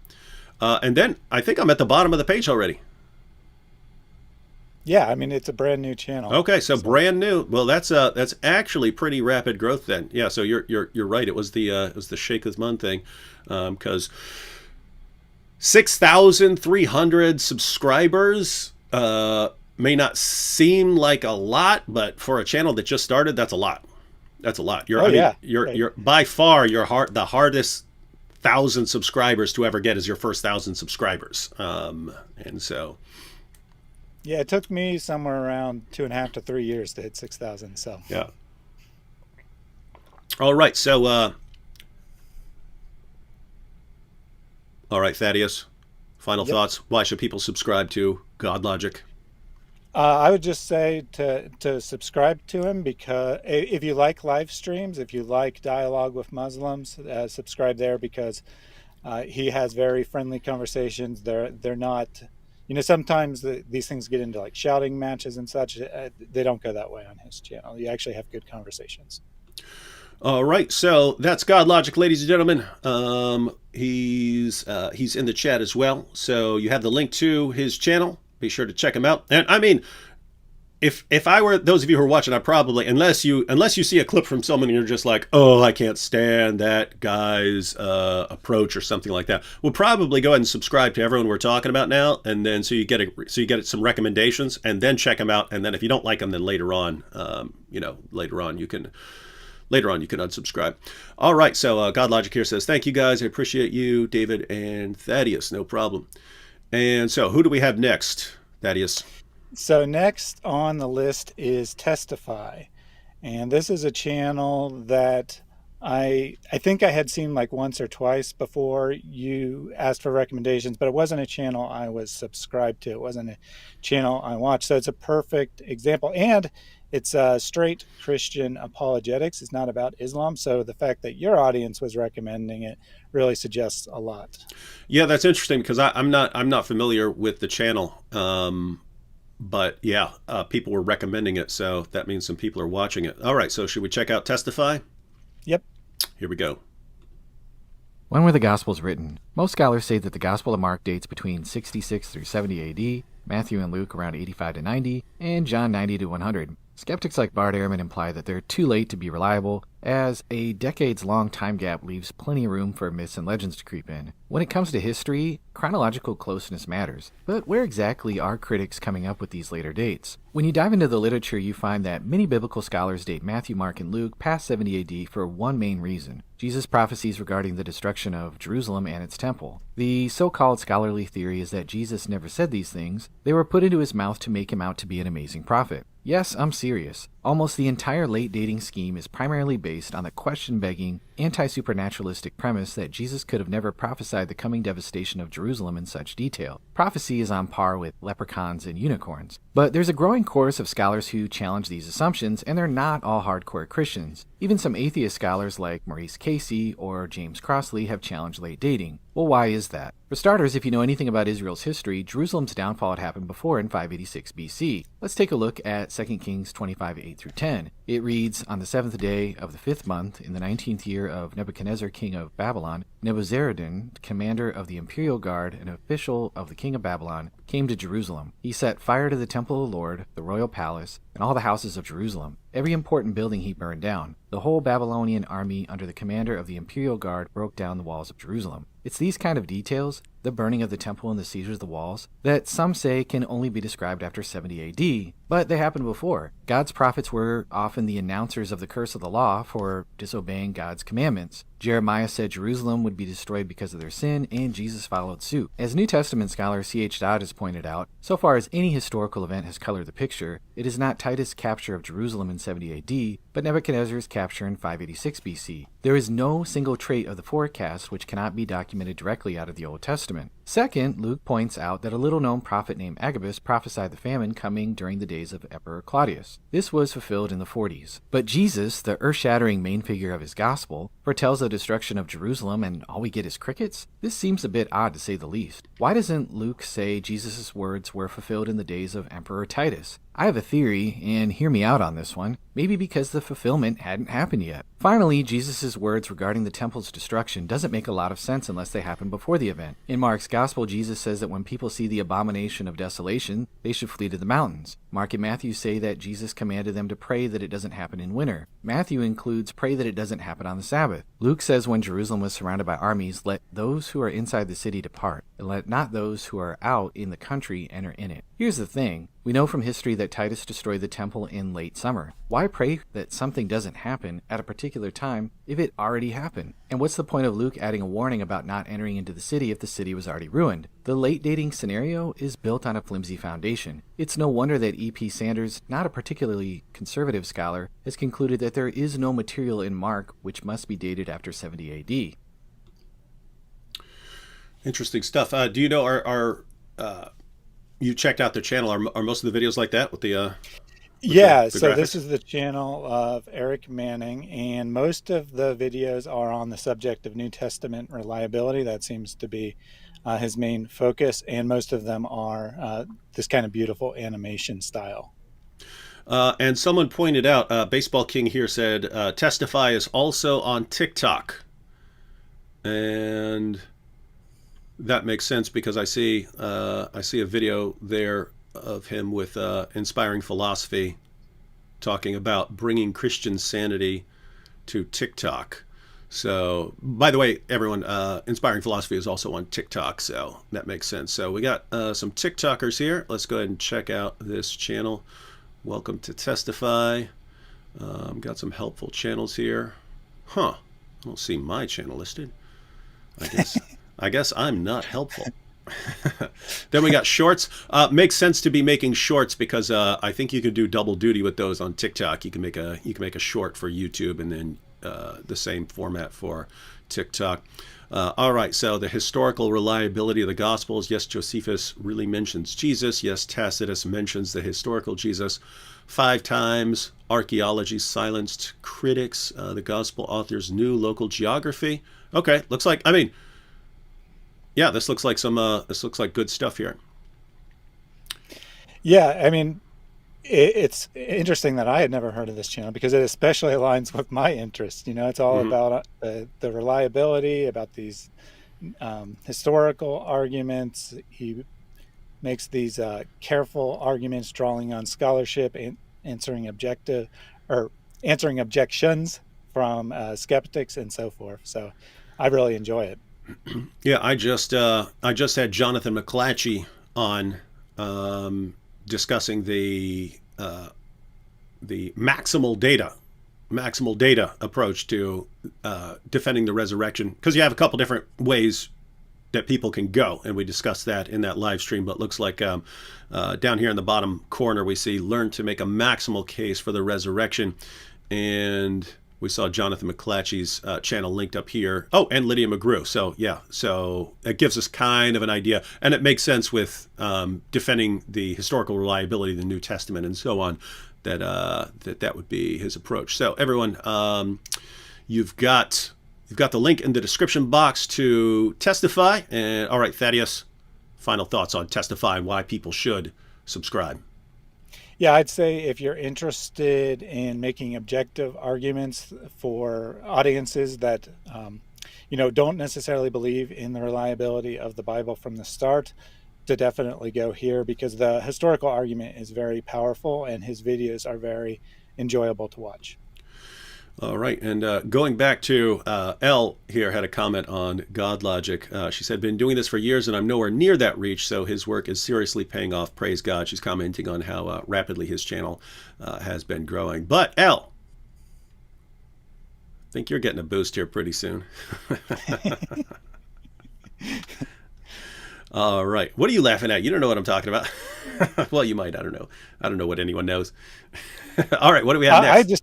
And then I think I'm at the bottom of the page already. Yeah, I mean, it's a brand new channel. Okay, so brand new. Well, that's actually pretty rapid growth then. Yeah, so you're right. It was the Sheikh Uthman thing, because 6,300 subscribers may not seem like a lot, but for a channel that just started, that's a lot. That's a lot. You're by far the hardest 1,000 subscribers to ever get is your first 1,000 subscribers, and so. Yeah, it took me somewhere around 2.5 to 3 years to hit 6,000. So yeah. All right. So, all right, Thaddeus. Final thoughts. Why should people subscribe to GodLogic? I would just say to subscribe to him, because if you like live streams, if you like dialogue with Muslims, subscribe there, because he has very friendly conversations. They're not. Sometimes these things get into like shouting matches and such. They don't go that way on his channel. You actually have good conversations. All right, so that's GodLogic, ladies and gentlemen. He's in the chat as well. So you have the link to his channel. Be sure to check him out. And I mean, if I were those of you who are watching, I probably, unless you see a clip from someone and you're just like, oh, I can't stand that guy's approach or something like that, we'll probably go ahead and subscribe to everyone we're talking about now, and then so you get some recommendations, and then check them out. And then if you don't like them, then later on you can unsubscribe. All right, so GodLogic here says, thank you guys, I appreciate you, David and Thaddeus, no problem. And so who do we have next, Thaddeus? So next on the list is Testify, and this is a channel that I think I had seen like once or twice before you asked for recommendations, but it wasn't a channel I was subscribed to. It wasn't a channel I watched. So it's a perfect example, and It's straight Christian apologetics. It's not about Islam. So the fact that your audience was recommending it really suggests a lot. Yeah, that's interesting because I'm not familiar with the channel. But yeah, people were recommending it, so that means some people are watching it. All right, so should we check out Testify? Yep. Here we go. When were the Gospels written? Most scholars say that the Gospel of Mark dates between 66 through 70 AD, Matthew and Luke around 85 to 90, and John 90 to 100. Skeptics like Bart Ehrman imply that they're too late to be reliable, as a decades-long time gap leaves plenty of room for myths and legends to creep in. When it comes to history, chronological closeness matters. But where exactly are critics coming up with these later dates? When you dive into the literature, you find that many biblical scholars date Matthew, Mark, and Luke past 70 AD for one main reason: Jesus' prophecies regarding the destruction of Jerusalem and its temple. The so-called scholarly theory is that Jesus never said these things. They were put into his mouth to make him out to be an amazing prophet. Yes, I'm serious. Almost the entire late dating scheme is primarily based on the question-begging, anti-supernaturalistic premise that Jesus could have never prophesied the coming devastation of Jerusalem in such detail. Prophecy is on par with leprechauns and unicorns. But there's a growing chorus of scholars who challenge these assumptions, and they're not all hardcore Christians. Even some atheist scholars like Maurice Casey or James Crossley have challenged late dating. Well, why is that? For starters, if you know anything about Israel's history, Jerusalem's downfall had happened before in 586 BC. Let's take a look at 2 Kings 25, 8 through 10. It reads, "On the 7th day of the 5th month, in the 19th year of Nebuchadnezzar king of Babylon, Nebuzaradan, commander of the imperial guard and official of the king of Babylon, came to Jerusalem. He set fire to the temple of the Lord, the royal palace, and all the houses of Jerusalem. Every important building he burned down. The whole Babylonian army under the commander of the imperial guard broke down the walls of Jerusalem." It's these kind of details, the burning of the temple and the seizure of the walls, that some say can only be described after 70 AD, but they happened before. God's prophets were often the announcers of the curse of the law for disobeying God's commandments. Jeremiah said Jerusalem would be destroyed because of their sin, and Jesus followed suit. As New Testament scholar C.H. Dodd has pointed out, so far as any historical event has colored the picture, it is not Titus' capture of Jerusalem in 70 AD, but Nebuchadnezzar's capture in 586 BC. There is no single trait of the forecast which cannot be documented directly out of the Old Testament. Second, Luke points out that a little-known prophet named Agabus prophesied the famine coming during the days of Emperor Claudius. This was fulfilled in the 40s. But Jesus, the earth-shattering main figure of his gospel, foretells the destruction of Jerusalem, and all we get is crickets? This seems a bit odd to say the least. Why doesn't Luke say Jesus' words were fulfilled in the days of Emperor Titus? I have a theory, and hear me out on this one. Maybe because the fulfillment hadn't happened yet. Finally, Jesus' words regarding the temple's destruction doesn't make a lot of sense unless they happen before the event. In Mark's Gospel, Jesus says that when people see the abomination of desolation, they should flee to the mountains. Mark and Matthew say that Jesus commanded them to pray that it doesn't happen in winter. Matthew includes pray that it doesn't happen on the Sabbath. Luke says when Jerusalem was surrounded by armies, let those who are inside the city depart, and let not those who are out in the country enter in it. Here's the thing. We know from history that Titus destroyed the temple in late summer. Why pray that something doesn't happen at a particular time if it already happened? And what's the point of Luke adding a warning about not entering into the city if the city was already ruined? The late dating scenario is built on a flimsy foundation. It's no wonder that E.P. Sanders, not a particularly conservative scholar, has concluded that there is no material in Mark which must be dated after 70 A.D. Interesting stuff. Do you know you checked out their channel? Are most of the videos like that with the Yeah, the so graphics? this is the channel of Eric Manning, and most of the videos are on the subject of New Testament reliability. That seems to be his main focus, and most of them are this kind of beautiful animation style. And someone pointed out, Baseball King here said, Testify is also on TikTok. And that makes sense because I see a video there of him with Inspiring Philosophy talking about bringing Christian sanity to TikTok. So, by the way, everyone, Inspiring Philosophy is also on TikTok, so that makes sense. So we got some TikTokers here. Let's go ahead and check out this channel. Welcome to Testify. Got some helpful channels here. Huh, I don't see my channel listed. I guess I'm not helpful. Then we got shorts. Makes sense to be making shorts because I think you could do double duty with those on TikTok. You can make a short for YouTube and then the same format for TikTok. All right, so the historical reliability of the Gospels. Yes, Josephus really mentions Jesus. Yes, Tacitus mentions the historical Jesus 5 times. Archaeology silenced critics. The Gospel authors knew local geography. Okay, looks like, I mean, yeah, this looks like this looks like good stuff here. Yeah, I mean, it's interesting that I had never heard of this channel because it especially aligns with my interests. You know, it's all about the reliability, about these historical arguments. He makes these careful arguments, drawing on scholarship and answering objections from skeptics and so forth. So I really enjoy it. Yeah, I just had Jonathan McClatchy on, discussing the maximal data approach to defending the resurrection, because you have a couple different ways that people can go, and we discussed that in that live stream. But it looks like down here in the bottom corner we see learn to make a maximal case for the resurrection, and we saw Jonathan McClatchy's channel linked up here. Oh, and Lydia McGrew. So yeah, so it gives us kind of an idea, and it makes sense with defending the historical reliability of the New Testament and so on. That would be his approach. So everyone, you've got the link in the description box to Testify. And all right, Thaddeus, final thoughts on Testify and why people should subscribe. Yeah, I'd say if you're interested in making objective arguments for audiences that, don't necessarily believe in the reliability of the Bible from the start, to definitely go here, because the historical argument is very powerful and his videos are very enjoyable to watch. All right, and going back to Elle here had a comment on God Logic. She said, been doing this for years and I'm nowhere near that reach, so his work is seriously paying off. Praise God. She's commenting on how rapidly his channel has been growing. But Elle, I think you're getting a boost here pretty soon. All right, what are you laughing at? You don't know what I'm talking about. Well, you might. I don't know. I don't know what anyone knows. All right, what do we have next?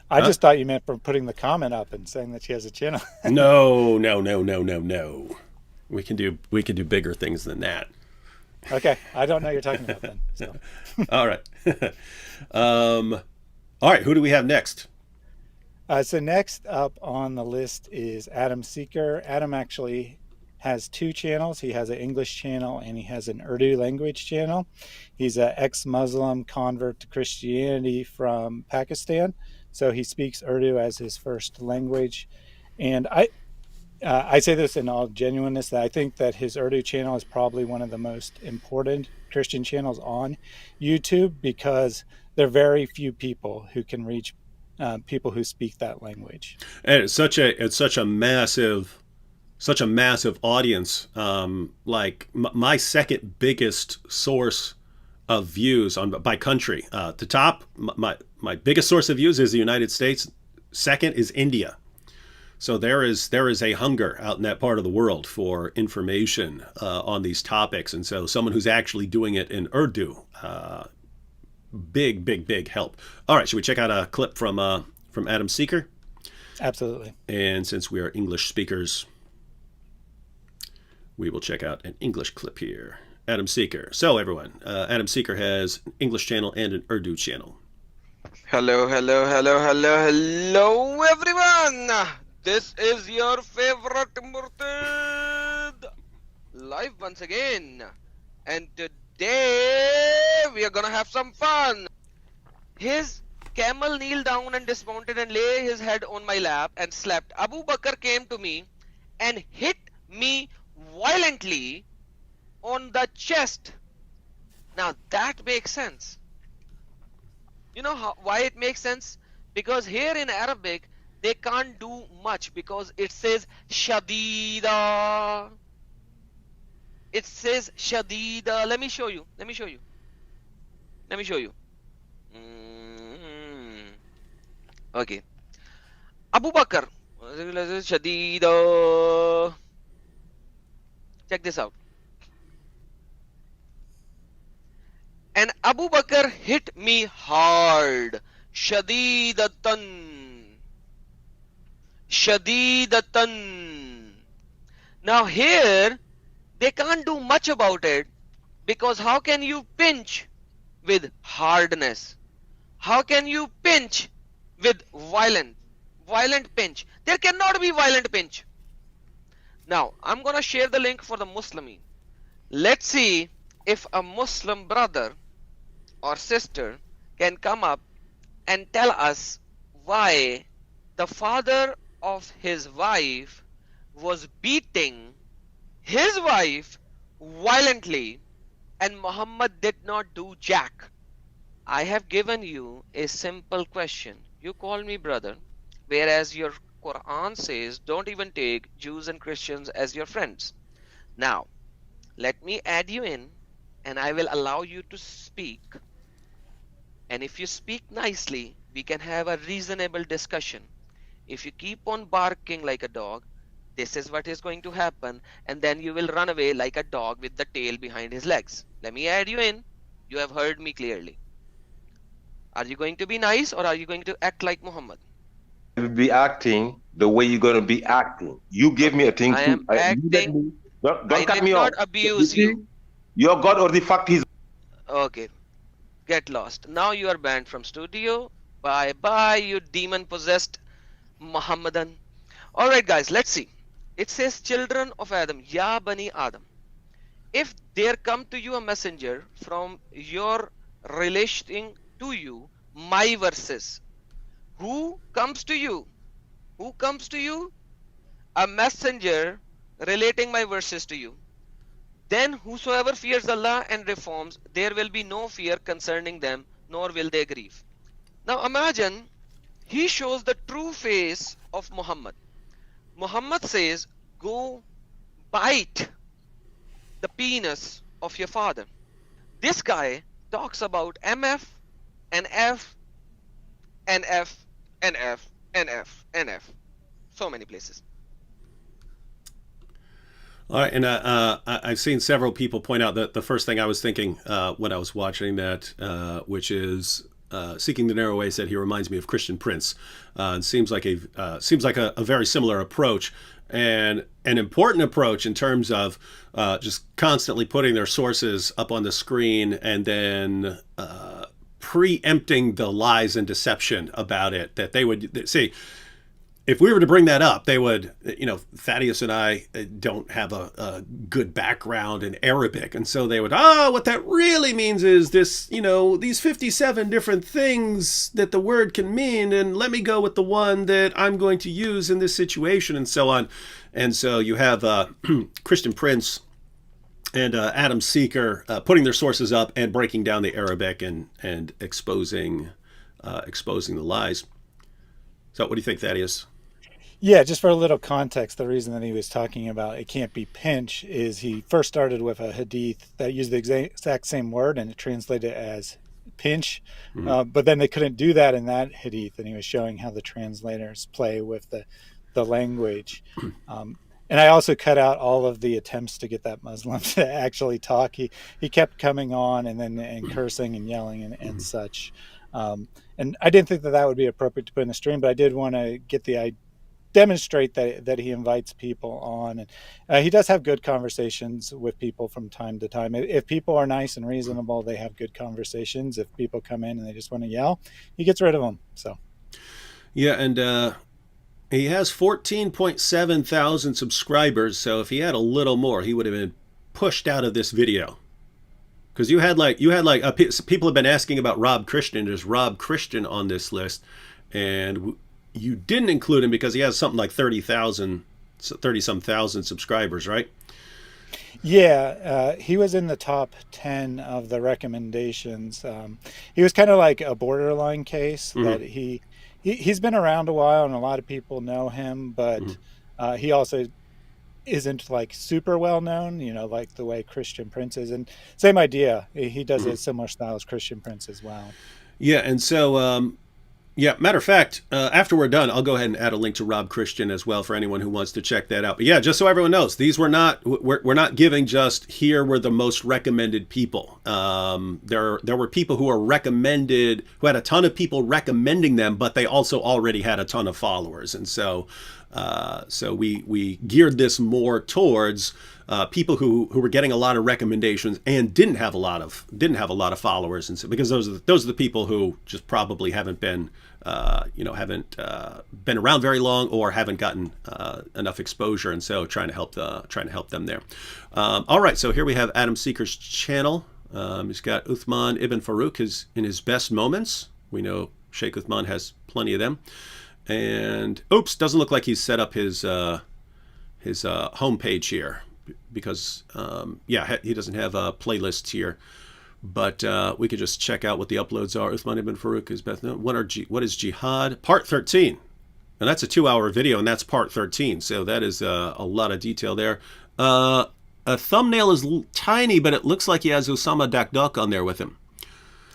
I just thought you meant from putting the comment up and saying that she has a channel. No. We can do bigger things than that. Okay, I don't know what you're talking about then. So. All right. All right, who do we have next? So next up on the list is Adam Seeker. Adam actually has 2 channels. He has an English channel and he has an Urdu language channel. He's an ex-Muslim convert to Christianity from Pakistan. So he speaks Urdu as his first language. And I say this in all genuineness, that I think that his Urdu channel is probably one of the most important Christian channels on YouTube, because there are very few people who can reach people who speak that language. And it's such a massive audience. Like my second biggest source of views by country. The top, my biggest source of views is the United States. Second is India. So there is a hunger out in that part of the world for information on these topics, and so someone who's actually doing it in Urdu, big help. All right, should we check out a clip from Adam Seeker? Absolutely. And since we are English speakers, we will check out an English clip here. Adam Seeker. So everyone, Adam Seeker has an English channel and an Urdu channel. Hello everyone. This is your favorite Murtad live once again, and today we are gonna have some fun. His camel kneeled down and dismounted and lay his head on my lap and slept. Abu Bakr came to me and hit me violently on the chest. Now that makes sense. You know why it makes sense? Because here in Arabic they can't do much, because it says shadida. It says shadida. Let me show you. Okay. Abu Bakr. Shadida. Check this out. And Abu Bakr hit me hard. Shadidatan. shadidatan. Now here, they can't do much about it, because how can you pinch with hardness? How can you pinch with violent pinch? There cannot be violent pinch. Now, I'm gonna share the link for the Muslimeen. Let's see if a Muslim brother or sister can come up and tell us why the father of his wife was beating his wife violently and Muhammad did not do jack. I have given you a simple question. You call me brother, whereas your Quran says don't even take Jews and Christians as your friends. Now, let me add you in and I will allow you to speak. And if you speak nicely, we can have a reasonable discussion. If you keep on barking like a dog, this is what is going to happen, and then you will run away like a dog with the tail behind his legs. Let me add you in. You have heard me clearly. Are you going to be nice or are you going to act like Muhammad? Be acting the way you're going to be acting. You give me a thing. I am acting. Don't I cut did me not off. abuse you. Your God already fucked his. Okay. Get lost. Now you are banned from studio. Bye bye, you demon possessed Muhammadan. Alright guys, let's see. It says children of Adam, Ya Bani Adam. If there come to you a messenger from your relating to you, my verses. Who comes to you? Who comes to you? A messenger relating my verses to you. Then whosoever fears Allah and reforms, there will be no fear concerning them, nor will they grieve. Now imagine, he shows the true face of Muhammad. Muhammad says, go bite the penis of your father. This guy talks about MF and F and F and F and F and F. So many places. All right, and I've seen several people point out that the first thing I was thinking when I was watching that, which is Seeking the Narrow Way, said he reminds me of Christian Prince. And seems like a very similar approach, and an important approach in terms of just constantly putting their sources up on the screen and then preempting the lies and deception about it that they would see. If we were to bring that up, they would, Thaddeus and I don't have a good background in Arabic. And so they would, what that really means is this, these 57 different things that the word can mean. And let me go with the one that I'm going to use in this situation and so on. And so you have Christian Prince and Adam Seeker putting their sources up and breaking down the Arabic and exposing the lies. So what do you think, Thaddeus? Yeah, just for a little context, the reason that he was talking about it can't be pinch is he first started with a hadith that used the exact same word and it translated as pinch, but then they couldn't do that in that hadith, and he was showing how the translators play with the language. And I also cut out all of the attempts to get that Muslim to actually talk. He kept coming on and cursing and yelling and such. And I didn't think that would be appropriate to put in the stream, but I did want to demonstrate that he invites people on, and he does have good conversations with people from time to time. If people are nice and reasonable, they have good conversations. If people come in and they just want to yell, he gets rid of them. So yeah, and he has 14.7 thousand subscribers, so if he had a little more, he would have been pushed out of this video. Because you had people have been asking about Rob Christian. There's Rob Christian on this list, and you didn't include him because he has something like 30-some thousand subscribers, right? Yeah, he was in the top 10 of the recommendations. He was kind of like a borderline case that he's been around a while and a lot of people know him, but he also isn't like super well known, like the way Christian Prince is. And same idea, he does a similar style as Christian Prince as well. Yeah, and so Yeah, matter of fact, after we're done, I'll go ahead and add a link to Rob Christian as well for anyone who wants to check that out. But yeah, just so everyone knows, these we're not giving just here were the most recommended people. There were people who were recommended, who had a ton of people recommending them, but they also already had a ton of followers, and so we geared this more towards people who were getting a lot of recommendations and didn't have a lot of followers, and so because those are the people who just probably haven't been been around very long or haven't gotten enough exposure, and so trying to help them there. All right, so here we have Adam Seeker's channel. He's got Uthman ibn Farouk in his best moments. We know Sheikh Uthman has plenty of them. And oops, doesn't look like he's set up his homepage here because he doesn't have playlists here. But we could just check out what the uploads are. Uthman ibn Farouk is best known. What is jihad? Part 13, and that's a 2-hour video, and that's part 13. So that is a lot of detail there. A thumbnail is tiny, but it looks like he has Osama Dakdok on there with him.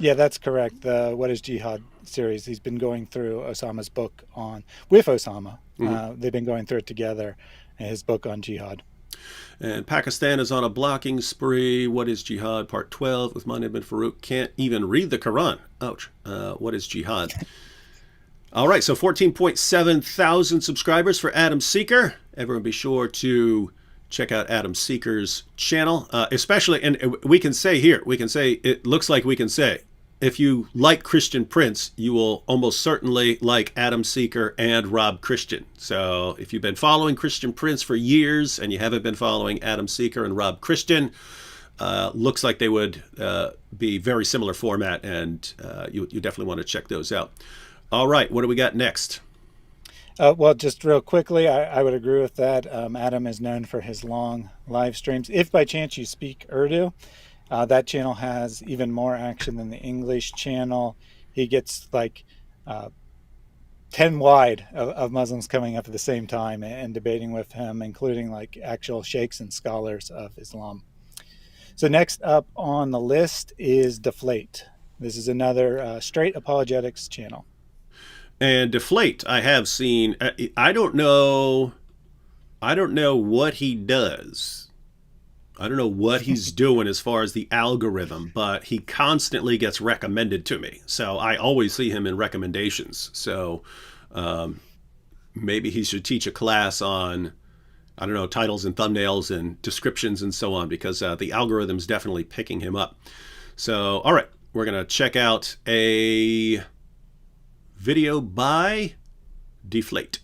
Yeah, that's correct. The What is Jihad series. He's been going through Osama's book with Osama. They've been going through it together, his book on jihad. And Pakistan is on a blocking spree. What is jihad? Part 12. Uthman ibn Farouk can't even read the Quran. Ouch. What is jihad? All right, so 14.7 thousand subscribers for Adam Seeker. Everyone be sure to check out Adam Seeker's channel, especially, and we can say, it looks like we can say, if you like Christian Prince, you will almost certainly like Adam Seeker and Rob Christian. So if you've been following Christian Prince for years and you haven't been following Adam Seeker and Rob Christian, looks like they would be very similar format, and you definitely want to check those out. All right, what do we got next? Well, just real quickly, I would agree with that. Adam is known for his long live streams. If by chance you speak Urdu, that channel has even more action than the English channel. He gets like 10 wide of Muslims coming up at the same time and debating with him, including like actual sheikhs and scholars of Islam. So next up on the list is Deflate. This is another straight apologetics channel. And Deflate, I have seen. I don't know what he does. I don't know what he's doing as far as the algorithm, but he constantly gets recommended to me. So I always see him in recommendations. So maybe he should teach a class on, I don't know, titles and thumbnails and descriptions and so on, because the algorithm's definitely picking him up. So, all right, we're going to check out a video by Deflate.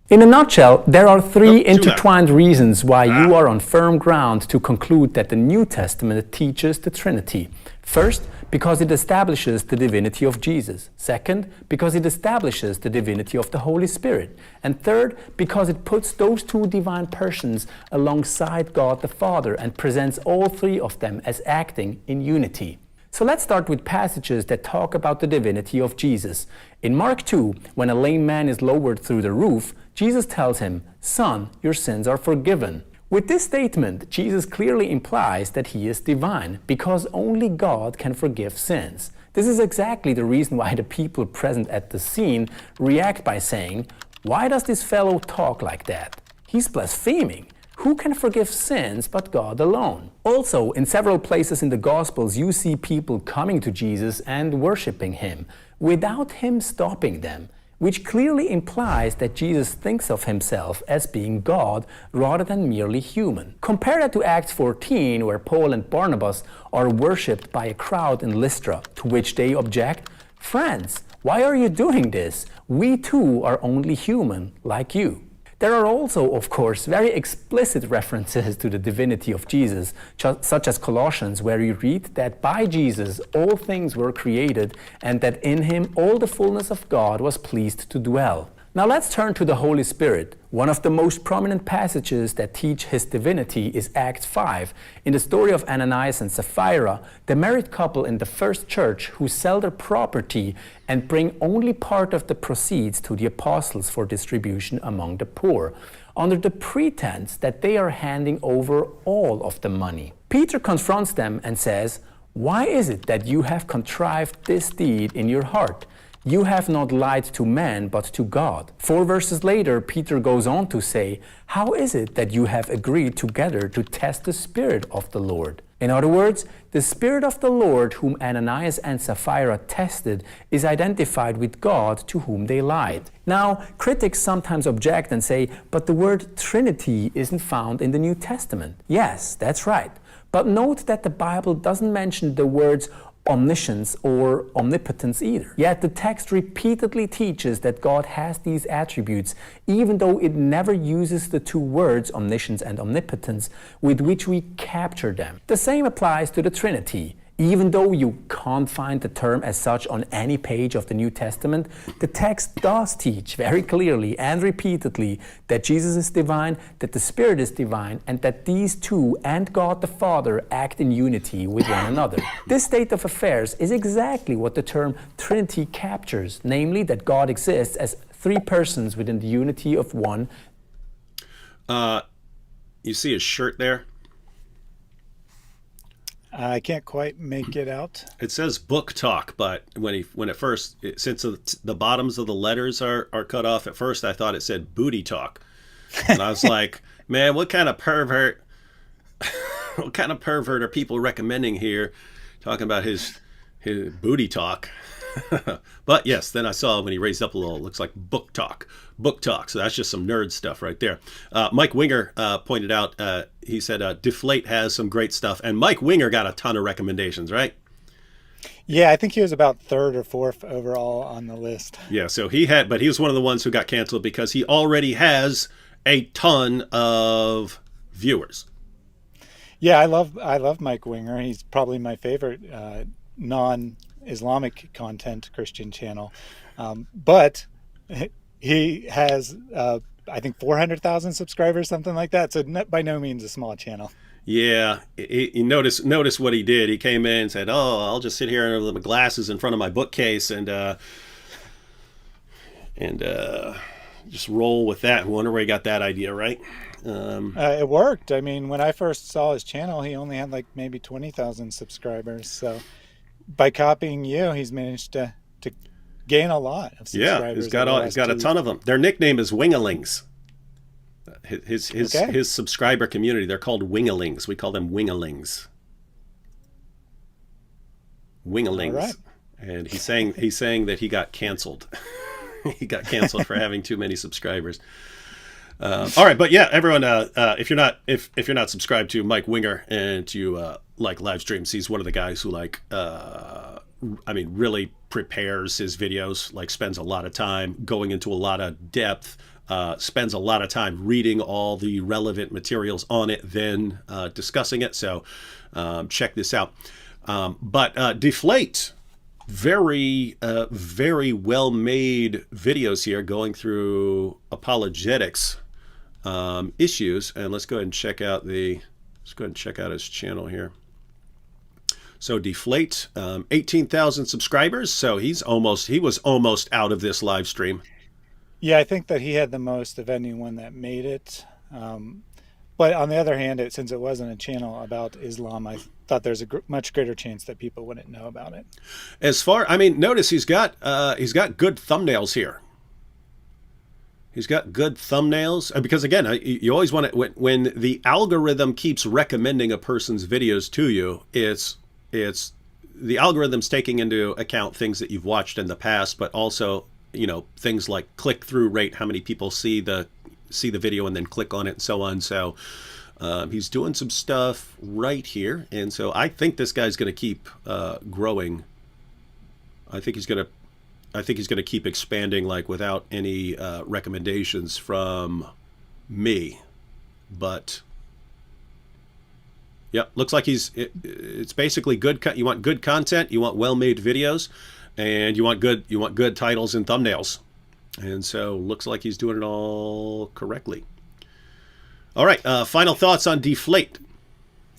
In a nutshell, there are three intertwined reasons why you are on firm ground to conclude that the New Testament teaches the Trinity. First, because it establishes the divinity of Jesus. Second, because it establishes the divinity of the Holy Spirit. And third, because it puts those two divine persons alongside God the Father and presents all three of them as acting in unity. So let's start with passages that talk about the divinity of Jesus. In Mark 2, when a lame man is lowered through the roof, Jesus tells him, "Son, your sins are forgiven." With this statement, Jesus clearly implies that he is divine, because only God can forgive sins. This is exactly the reason why the people present at the scene react by saying, "Why does this fellow talk like that? He's blaspheming. Who can forgive sins but God alone?" Also, in several places in the Gospels, you see people coming to Jesus and worshiping him without him stopping them, which clearly implies that Jesus thinks of himself as being God rather than merely human. Compare that to Acts 14, where Paul and Barnabas are worshipped by a crowd in Lystra, to which they object, "Friends, why are you doing this? We too are only human, like you." There are also, of course, very explicit references to the divinity of Jesus, such as Colossians, where you read that by Jesus all things were created and that in him all the fullness of God was pleased to dwell. Now let's turn to the Holy Spirit. One of the most prominent passages that teach his divinity is Acts 5. In the story of Ananias and Sapphira, the married couple in the first church who sell their property and bring only part of the proceeds to the apostles for distribution among the poor, under the pretense that they are handing over all of the money. Peter confronts them and says, "Why is it that you have contrived this deed in your heart? You have not lied to men, but to God. 4 verses later, Peter goes on to say, how is it that you have agreed together to test the Spirit of the Lord? In other words, the Spirit of the Lord, whom Ananias and Sapphira tested, is identified with God, to whom they lied. Now, critics sometimes object and say, but the word Trinity isn't found in the New Testament. Yes, that's right. But note that the Bible doesn't mention the words omniscience or omnipotence either. Yet the text repeatedly teaches that God has these attributes, even though it never uses the two words omniscience and omnipotence with which we capture them. The same applies to the Trinity. Even though you can't find the term as such on any page of the New Testament, the text does teach very clearly and repeatedly that Jesus is divine, that the Spirit is divine, and that these two and God the Father act in unity with one another. This state of affairs is exactly what the term Trinity captures, namely that God exists as three persons within the unity of one. You see his shirt there? I can't quite make it out. It says book talk, but since the bottoms of the letters are cut off, at first I thought it said booty talk. And I was like, man, what kind of pervert are people recommending here, talking about his booty talk? But yes, then I saw when he raised up a little, it looks like book talk. So that's just some nerd stuff right there. Mike Winger pointed out, he said, Deflate has some great stuff. And Mike Winger got a ton of recommendations, right? Yeah, I think he was about 3rd or 4th overall on the list. Yeah, so but he was one of the ones who got canceled because he already has a ton of viewers. Yeah, I love Mike Winger. He's probably my favorite non-Islamic content Christian channel. But he has, I think, 400,000 subscribers, something like that. So by no means a small channel. Yeah, you notice what he did. He came in and said, "Oh, I'll just sit here with my glasses in front of my bookcase and just roll with that." I wonder where he got that idea, right? It worked. I mean, when I first saw his channel, he only had like maybe 20,000 subscribers. So by copying you, he's managed to gain a lot of subscribers. Yeah, he's got a ton of them. Their nickname is Wingalings. His subscriber community, they're called Wingalings. We call them Wingalings. Wingalings. All right. And he's saying that he got canceled. He got canceled for having too many subscribers. All right, but yeah, everyone, if you're not subscribed to Mike Winger and you like live streams, he's one of the guys who really prepares his videos, like spends a lot of time going into a lot of depth, spends a lot of time reading all the relevant materials on it, then discussing it. So check this out. But Deflate, very well-made videos here going through apologetics issues. And let's go ahead and check out his channel here. So Deflate, 18,000 subscribers. So he was almost out of this live stream. Yeah, I think that he had the most of anyone that made it. But on the other hand, since it wasn't a channel about Islam, I thought there's a much greater chance that people wouldn't know about it. Notice he's got good thumbnails here. He's got good thumbnails because, again, you always want to, when the algorithm keeps recommending a person's videos to you, it's the algorithm's taking into account things that you've watched in the past, but also, things like click-through rate, how many people see the video and then click on it and so on. So he's doing some stuff right here, and so I think this guy's going to keep growing. I think he's going to keep expanding, like without any recommendations from me. But yeah, looks like it's basically good. You want good content, you want well-made videos, and you want good titles and thumbnails. And so looks like he's doing it all correctly. All right, final thoughts on Deflate.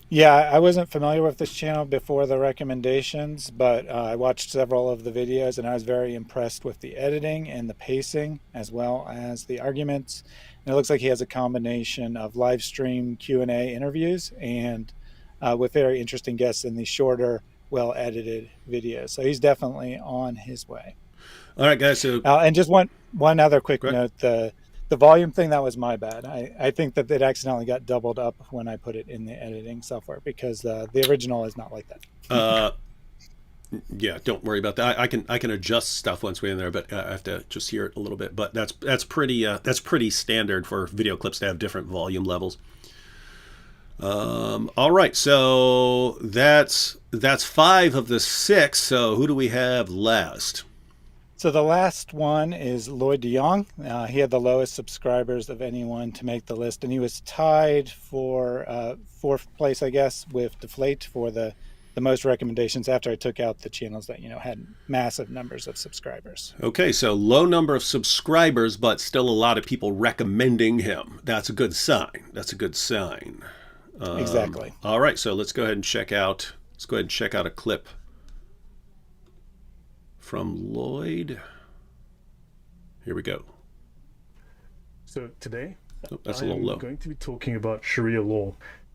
Yeah, I wasn't familiar with this channel before the recommendations, but I watched several of the videos and I was very impressed with the editing and the pacing as well as the arguments. And it looks like he has a combination of live stream Q&A interviews and with very interesting guests in the shorter, well-edited videos. So he's definitely on his way. All right, guys. So And just one other quick note: the volume thing, that was my bad. I think that it accidentally got doubled up when I put it in the editing software, because the original is not like that. yeah, don't worry about that. I can adjust stuff once we're in there, but I have to just hear it a little bit. But that's pretty standard for video clips to have different volume levels. All right, so that's 5 of the 6. So who do we have last? So the last one is Lloyd de Jong. He had the lowest subscribers of anyone to make the list, and he was tied for 4th place, I guess, with Deflate for the most recommendations after I took out the channels that had massive numbers of subscribers. Okay, so low number of subscribers, but still a lot of people recommending him. That's a good sign. That's a good sign. Exactly. All right, so let's go ahead and check out. Let's go ahead and check out a clip from Lloyd. Here we go. So today, that's a little low. I'm going to be talking about Sharia law.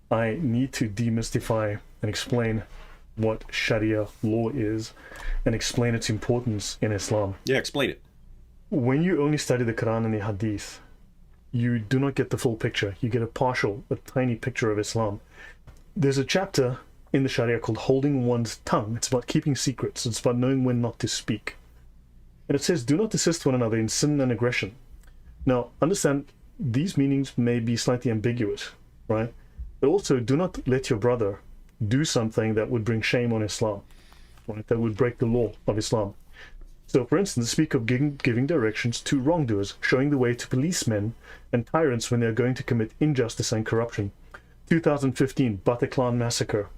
I need to demystify and explain what Sharia law is and explain its importance in Islam. Yeah, explain it. When you only study the Quran and the Hadith, you do not get the full picture. You get a tiny picture of Islam. There's a chapter in the Sharia called Holding One's Tongue. It's about keeping secrets. It's about knowing when not to speak. And it says, do not assist one another in sin and aggression. Now, understand, these meanings may be slightly ambiguous, right? But also, do not let your brother do something that would bring shame on Islam, right? That would break the law of Islam. So, for instance, speak of giving directions to wrongdoers, showing the way to policemen and tyrants when they're going to commit injustice and corruption. 2015, Bataclan massacre.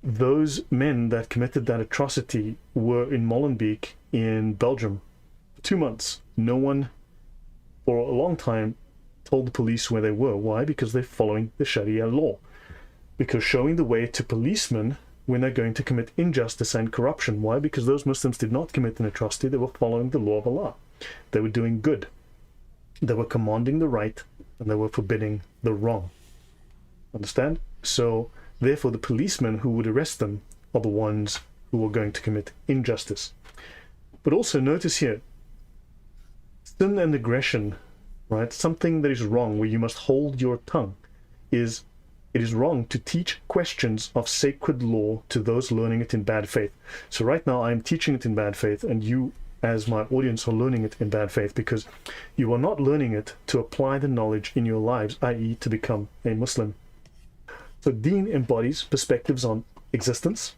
Those men that committed that atrocity were in Molenbeek in Belgium. For 2 months, no one for a long time told the police where they were. Why? Because they're following the Sharia law. Because showing the way to policemen when they're going to commit injustice and corruption. Why? Because those Muslims did not commit an atrocity. They were following the law of Allah. They were doing good. They were commanding the right, and they were forbidding the wrong. Understand? So, therefore, the policemen who would arrest them are the ones who were going to commit injustice. But also notice here, sin and aggression, right? Something that is wrong, where you must hold your tongue, it is wrong to teach questions of sacred law to those learning it in bad faith. So right now I'm teaching it in bad faith, and you as my audience are learning it in bad faith, because you are not learning it to apply the knowledge in your lives, i.e. to become a Muslim. So Deen embodies perspectives on existence,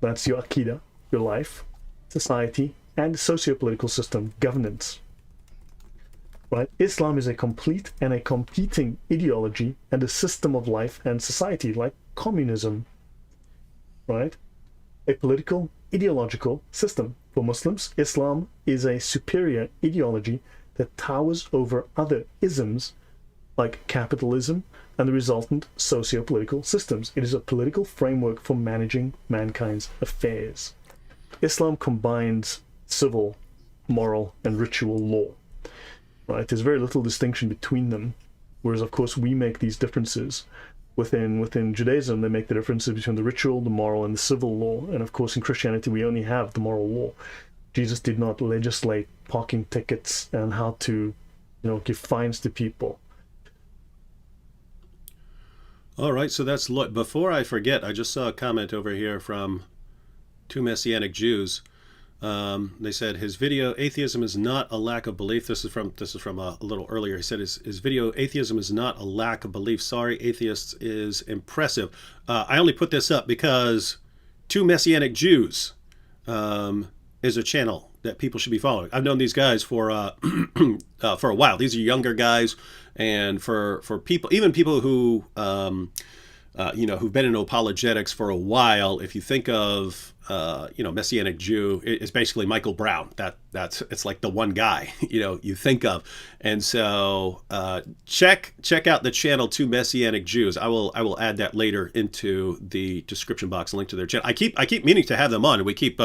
that's your Aqidah, your life, society, and socio-political system, governance. Right? Islam is a complete and a competing ideology and a system of life and society, like communism, right? A political, ideological system. For Muslims, Islam is a superior ideology that towers over other isms like capitalism and the resultant socio-political systems. It is a political framework for managing mankind's affairs. Islam combines civil, moral, and ritual law. Right? There's very little distinction between them, whereas of course we make these differences. Within Judaism, they make the differences between the ritual, the moral, and the civil law. And of course in Christianity we only have the moral law. Jesus did not legislate parking tickets and how to, give fines to people. All right, so that's before I forget, I just saw a comment over here from 2 Messianic Jews. They said his video "Atheism is not a lack of belief." This is from a little earlier. He said his video "Atheism is not a lack of belief." Sorry, atheists is impressive. I only put this up because 2 Messianic Jews is a channel that people should be following. I've known these guys for a while. These are younger guys, and for people, even people who who've been in apologetics for a while. If you think of Messianic Jew, it's basically Michael Brown. It's like the one guy you think of. And so check out the channel 2 Messianic Jews. I will add that later into the description box, link to their channel. I keep meaning to have them on, and we keep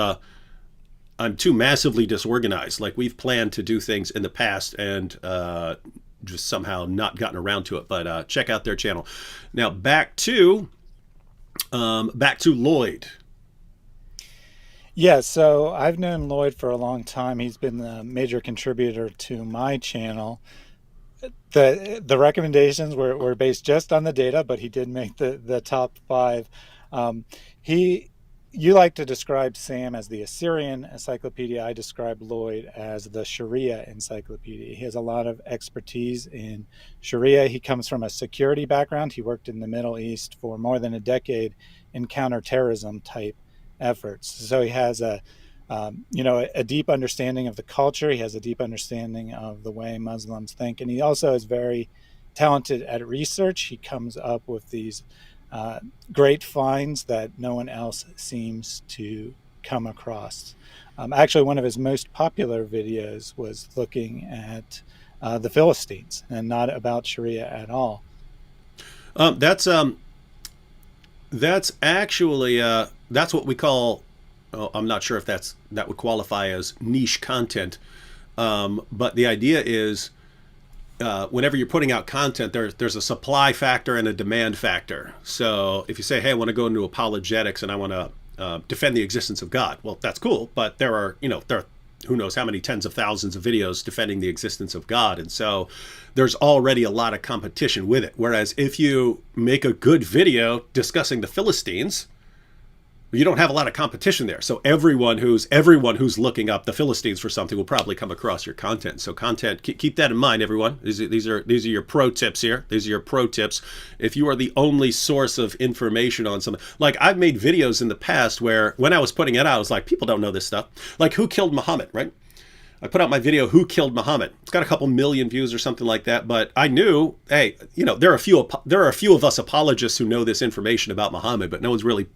I'm too massively disorganized. Like, we've planned to do things in the past and just somehow not gotten around to it. But check out their channel. Now back to Lloyd. Yeah, so I've known Lloyd for a long time. He's been a major contributor to my channel. The recommendations were based just on the data, but he did make the top 5. He You like to describe Sam as the Assyrian encyclopedia. I describe Lloyd as the Sharia encyclopedia. He has a lot of expertise in Sharia. He comes from a security background. He worked in the Middle East for more than a decade in counterterrorism type efforts. So he has a deep understanding of the culture. He has a deep understanding of the way Muslims think, and he also is very talented at research. He comes up with these great finds that no one else seems to come across. Actually, one of his most popular videos was looking at the Philistines and not about Sharia at all. That's actually that's what we call. I'm not sure if that would qualify as niche content, but the idea is whenever you're putting out content, there's a supply factor and a demand factor. So if you say, hey, I want to go into apologetics and I want to defend the existence of God, well, that's cool, but there are who knows how many tens of thousands of videos defending the existence of God, and so there's already a lot of competition with it. Whereas if you make a good video discussing the Philistines, you don't have a lot of competition there. So everyone who's looking up the Philistines for something will probably come across your content. So content, keep that in mind, everyone. These are your pro tips here. These are your pro tips. If you are the only source of information on something, like I've made videos in the past where when I was putting it out, I was like, people don't know this stuff. Like who killed Muhammad, right? I put out my video, Who Killed Muhammad? It's got a couple million views or something like that, but I knew, hey, there are a few of us apologists who know this information about Muhammad, but no one's really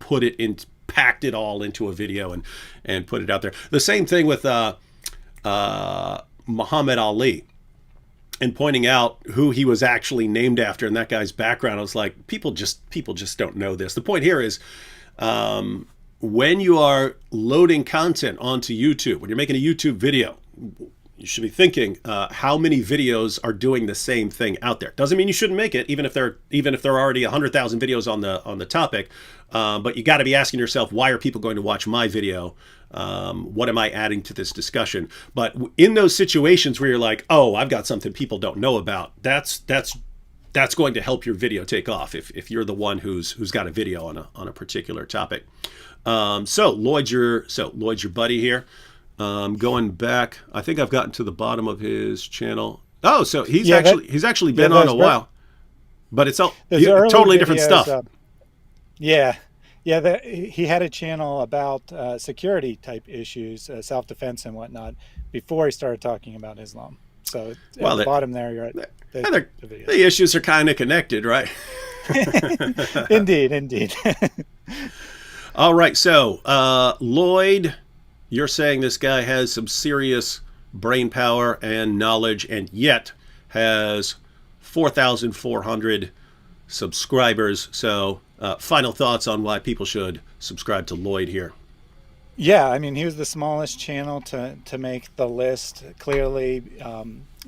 packed it all into a video and put it out there. The same thing with Muhammad Ali and pointing out who he was actually named after and that guy's background. I was like, people just don't know this. The point here is, when you are loading content onto YouTube, when you're making a YouTube video, you should be thinking how many videos are doing the same thing out there. Doesn't mean you shouldn't make it, even if there are already 100,000 videos on the topic. But you got to be asking yourself, why are people going to watch my video? What am I adding to this discussion? But in those situations where you're like, oh, I've got something people don't know about, that's going to help your video take off if you're the one who's got a video on a particular topic. So Lloyd's your buddy here. Going back, I think I've gotten to the bottom of his channel. Oh, so he's actually been on a while, but it's totally different stuff. He had a channel about security type issues, self-defense and whatnot, before he started talking about Islam. So at the bottom there, you're at the issues are kind of connected, right? Indeed. All right, so Lloyd, you're saying this guy has some serious brain power and knowledge, and yet has 4,400 subscribers. So final thoughts on why people should subscribe to Lloyd here. Yeah, I mean, he was the smallest channel to make the list. Clearly,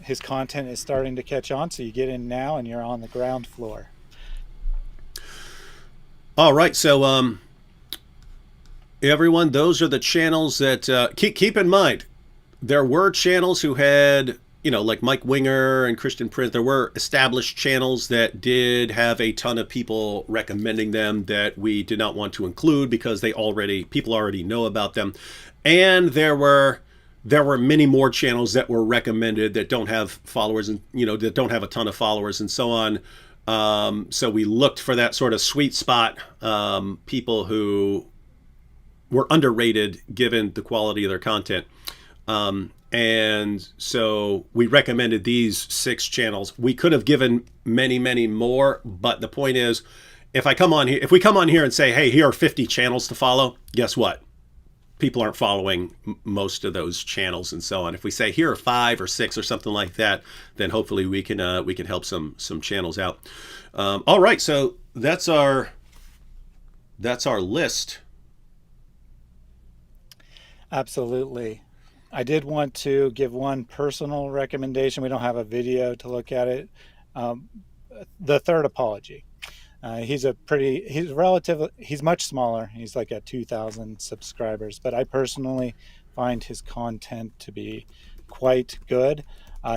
his content is starting to catch on, so you get in now and you're on the ground floor. All right, so everyone, those are the channels that keep in mind. There were channels who had, like Mike Winger and Christian Prince. There were established channels that did have a ton of people recommending them that we did not want to include because people already know about them. And there were many more channels that were recommended that don't have followers and that don't have a ton of followers and so on. So we looked for that sort of sweet spot, people who were underrated given the quality of their content. And so we recommended these 6 channels. We could have given many, many more, but the point is, if we come on here and say, hey, here are 50 channels to follow, guess what? People aren't following most of those channels and so on. If we say here are 5 or 6 or something like that, then hopefully we can help some channels out. All right, so that's our list. Absolutely. I did want to give one personal recommendation. We don't have a video to look at it. The Third Apology. He's much smaller. He's like at 2,000 subscribers, but I personally find his content to be quite good.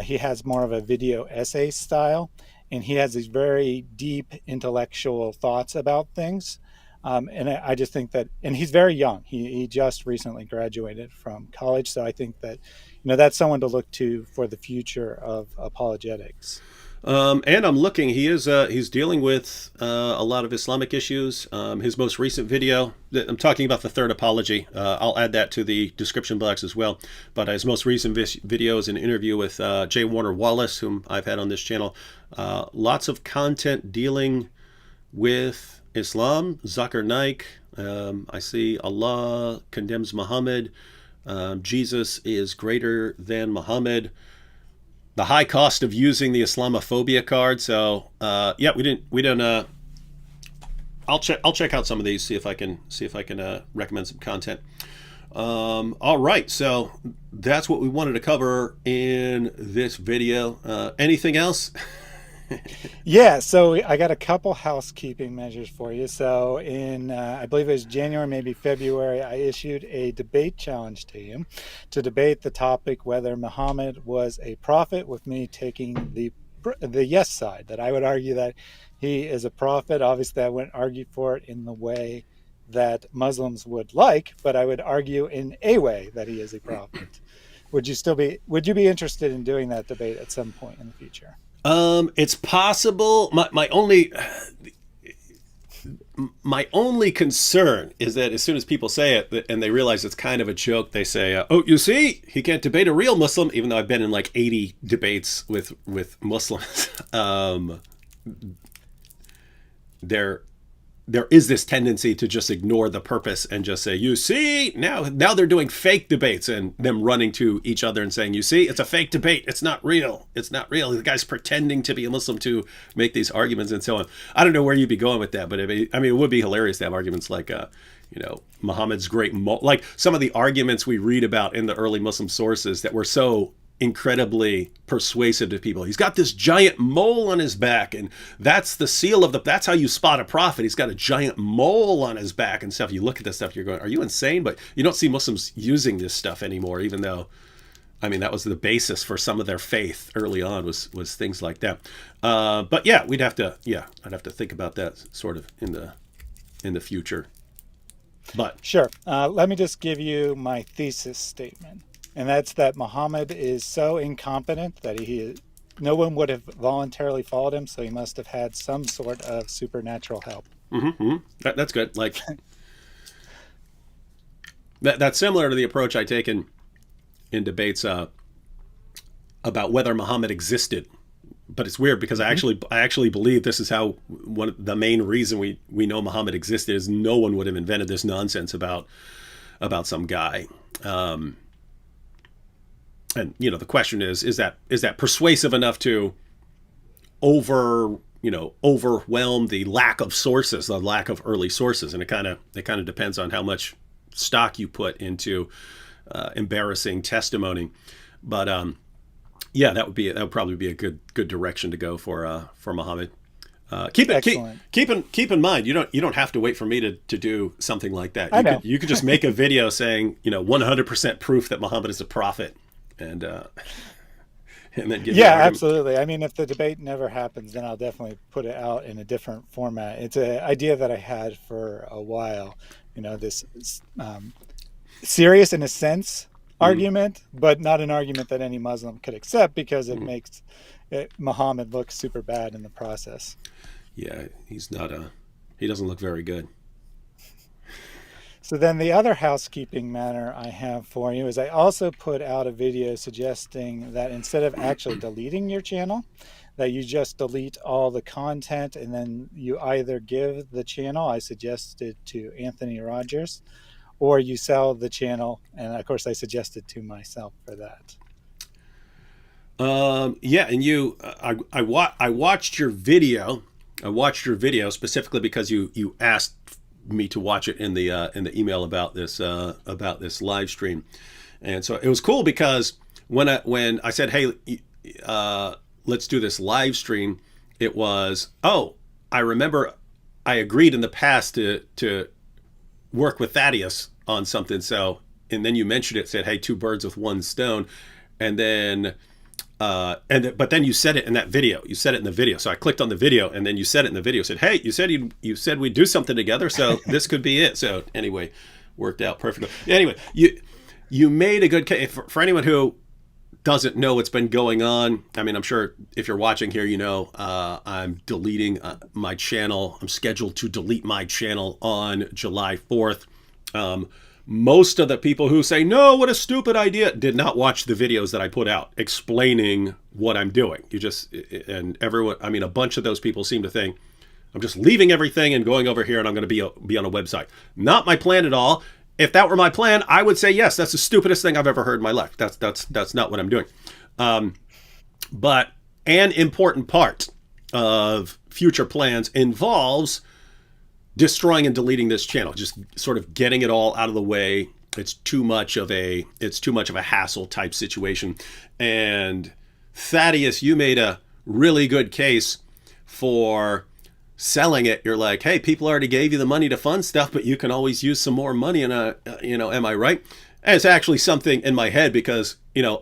He has more of a video essay style, and he has these very deep intellectual thoughts about things. And I just think that, and he's very young. He just recently graduated from college. So I think that, that's someone to look to for the future of apologetics. And I'm looking, he's dealing with a lot of Islamic issues. His most recent video, I'm talking about the third apology. I'll add that to the description box as well. But his most recent video is an interview with J. Warner Wallace, whom I've had on this channel. Lots of content dealing with Islam. Zakir Naik, I see Allah condemns Muhammad. Jesus is greater than Muhammad. The high cost of using the Islamophobia card. So yeah, we didn't. I'll check out some of these. See if I can recommend some content. All right, so that's what we wanted to cover in this video. Anything else? Yeah, so I got a couple housekeeping measures for you. So in, I believe it was January, maybe February, I issued a debate challenge to you to debate the topic whether Muhammad was a prophet, with me taking the yes side, that I would argue that he is a prophet. Obviously, I wouldn't argue for it in the way that Muslims would like, but I would argue in a way that he is a prophet. Would you be interested in doing that debate at some point in the future? It's possible. My only concern is that as soon as people say it and they realize it's kind of a joke, they say, "Oh, you see, he can't debate a real Muslim." Even though I've been in like 80 debates with Muslims, there is this tendency to just ignore the purpose and just say, "You see, now they're doing fake debates," and them running to each other and saying, "You see, it's a fake debate. It's not real. It's not real. The guy's pretending to be a Muslim to make these arguments," and so on. I don't know where you'd be going with that, but I mean, it would be hilarious to have arguments like, Muhammad's great like some of the arguments we read about in the early Muslim sources that were so incredibly persuasive to people. He's got this giant mole on his back, and that's the seal of that's how you spot a prophet. He's got a giant mole on his back and stuff. You look at this stuff, you're going, "Are you insane?" But you don't see Muslims using this stuff anymore, even though, I mean, that was the basis for some of their faith early on, was things like that. But yeah, I'd have to think about that sort of in the future. But sure, let me just give you my thesis statement. And that's that Muhammad is so incompetent that no one would have voluntarily followed him, so he must have had some sort of supernatural help. Mm-hmm. That's good. Like that's similar to the approach I take in debates about whether Muhammad existed. But it's weird because I actually believe this is how the main reason we know Muhammad existed is no one would have invented this nonsense about some guy. And the question is that persuasive enough to overwhelm the lack of sources, the lack of early sources, and it kind of depends on how much stock you put into embarrassing testimony. But yeah, that would probably be a good direction to go for Muhammad. Keep in mind, you don't have to wait for me to do something like that. You could just make a video saying 100% proof that Muhammad is a prophet. And then give absolutely. I mean, if the debate never happens, then I'll definitely put it out in a different format. It's an idea that I had for a while. This serious in a sense argument, but not an argument that any Muslim could accept because it makes Muhammad look super bad in the process. Yeah, he doesn't look very good. So then the other housekeeping matter I have for you is I also put out a video suggesting that instead of actually deleting your channel, that you just delete all the content and then you either give the channel, I suggested to Anthony Rogers, or you sell the channel. And of course I suggested to myself for that. Yeah, and I watched your video. I watched your video specifically because you asked me to watch it in the email about this live stream, and so it was cool because when I said, "Hey, let's do this live stream," it was, "Oh, I remember I agreed in the past to work with Thaddeus on something. So, and then you mentioned it, said, hey, 2 birds with 1 stone. And then, but then you said it in that video. You said it in the video. So I clicked on the video, and then you said it in the video. Said, hey, you said we'd do something together. So this could be it. So anyway, worked out perfectly. Anyway, you made a good case for anyone who doesn't know what's been going on. I mean, I'm sure if you're watching here, you know, I'm deleting my channel. I'm scheduled to delete my channel on July 4th. Most of the people who say, no, what a stupid idea, did not watch the videos that I put out explaining what I'm doing. And everyone, I mean, a bunch of those people seem to think I'm just leaving everything and going over here and I'm going to be on a website. Not my plan at all. If that were my plan, I would say, yes, that's the stupidest thing I've ever heard in my life. That's not what I'm doing. But an important part of future plans involves destroying and deleting this channel, just sort of getting it all out of the way. It's too much of a hassle type situation. And Thaddeus, you made a really good case for selling it. You're like, hey, people already gave you the money to fund stuff, but you can always use some more money. And am I right? And it's actually something in my head because,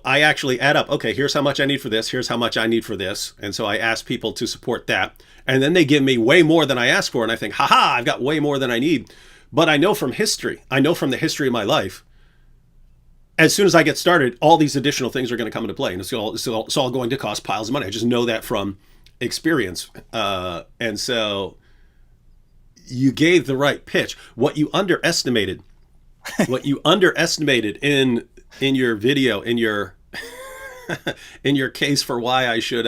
I actually add up, okay, here's how much I need for this. Here's how much I need for this. And so I ask people to support that. And then they give me way more than I asked for. And I think, haha, I've got way more than I need. But I know from history, from the history of my life, as soon as I get started, all these additional things are going to come into play. And it's all going to cost piles of money. I just know that from experience. And so you gave the right pitch. What you underestimated in your video, in your case for why I should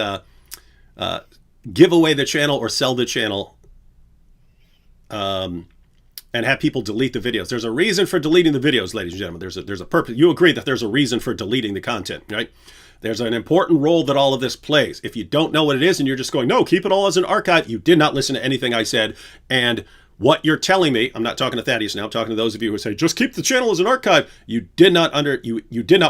give away the channel or sell the channel, and have people delete the videos. There's a reason for deleting the videos, ladies and gentlemen. There's a purpose. You agree that there's a reason for deleting the content, right? There's an important role that all of this plays. If you don't know what it is and you're just going, no, keep it all as an archive, you did not listen to anything I said. And what you're telling me, I'm not talking to Thaddeus now, I'm talking to those of you who say, just keep the channel as an archive. You did not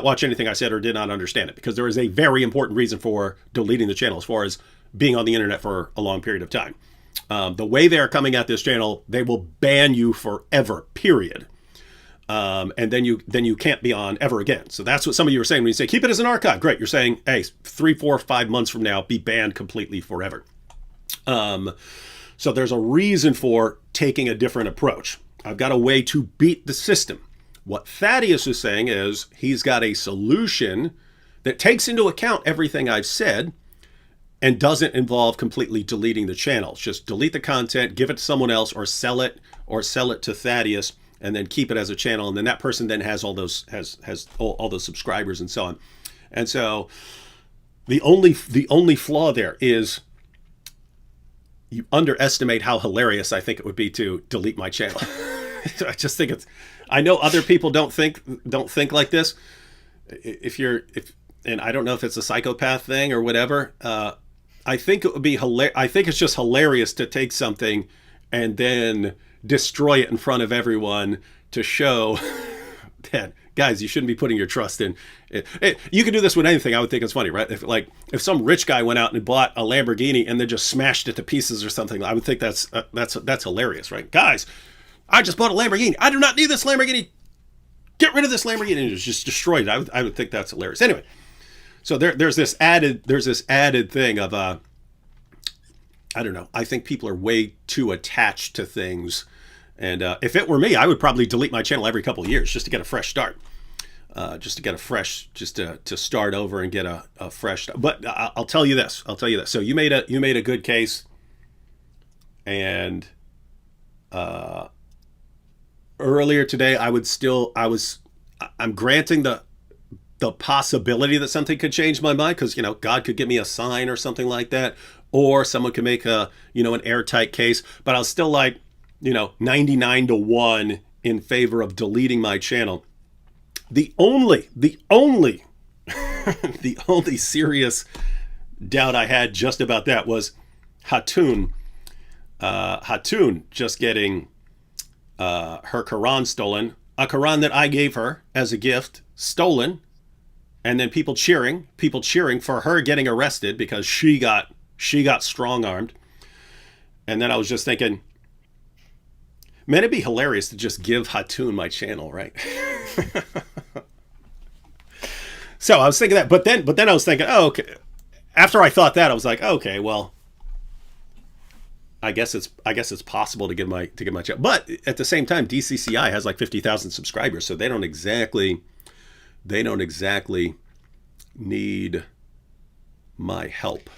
watch anything I said or did not understand it, because there is a very important reason for deleting the channel as far as being on the internet for a long period of time. The way they are coming at this channel, they will ban you forever, period. And then you can't be on ever again. So that's what some of you are saying when you say, keep it as an archive. Great. You're saying, hey, 3, 4, 5 months from now, be banned completely forever. So there's a reason for taking a different approach. I've got a way to beat the system. What Thaddeus is saying is he's got a solution that takes into account everything I've said and doesn't involve completely deleting the channel. It's just delete the content, give it to someone else, or sell it to Thaddeus, and then keep it as a channel. And then that person then has all those all those subscribers and so on. And so the only flaw there is you underestimate how hilarious I think it would be to delete my channel. I just think I know other people don't think like this. And I don't know if it's a psychopath thing or whatever. I think it would be hilarious. I think it's just hilarious to take something and then destroy it in front of everyone to show that, guys, you shouldn't be putting your trust in it. You can do this with anything. I would think it's funny, right? If some rich guy went out and bought a Lamborghini and then just smashed it to pieces or something, I would think that's hilarious, right? Guys, I just bought a Lamborghini. I do not need this Lamborghini. Get rid of this Lamborghini, and just destroy it. I would think that's hilarious. Anyway, so there's this added thing of I don't know. I think people are way too attached to things. And if it were me, I would probably delete my channel every couple of years just to get a fresh start, to start over and get a fresh start. But I'll tell you this. So you made a good case, and earlier today I'm granting the possibility that something could change my mind, because God could give me a sign or something like that, or someone could make an airtight case. But I was still like 99-1 in favor of deleting my channel. The only serious doubt I had just about that was Hatun just getting her Quran stolen, a Quran that I gave her as a gift, stolen, and then people cheering for her getting arrested because she got strong-armed. And then I was just thinking, Man, it'd be hilarious to just give Hatun my channel, right? So I was thinking that, but then I was thinking, oh, okay. After I thought that, I was like, okay, well, I guess it's possible to give my channel. But at the same time, DCCI has like 50,000 subscribers, so they don't exactly need my help.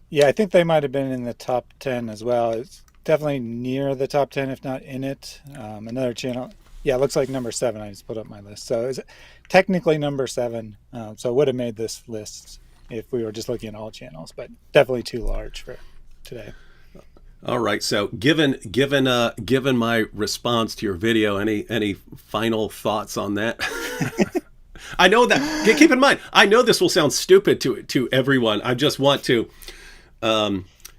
Yeah, I think they might have been in the top 10 as well. It's definitely near the top 10, if not in it. Another channel, yeah, it looks like number 7. I just put up my list. So it's technically number 7. So it would have made this list if we were just looking at all channels, but definitely too large for today. All right. So given my response to your video, any final thoughts on that? I know that, keep in mind, I know this will sound stupid to everyone. I just want to,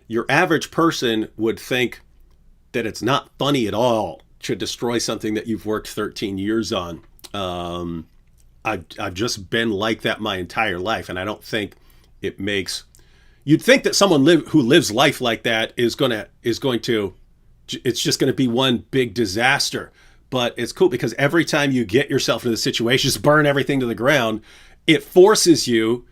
your average person would think that it's not funny at all to destroy something that you've worked 13 years on. I've just been like that my entire life, and I don't think it makes, you'd think that someone who lives life like that is going to, it's just going to be one big disaster. But it's cool because every time you get yourself into the situation, just burn everything to the ground, it forces you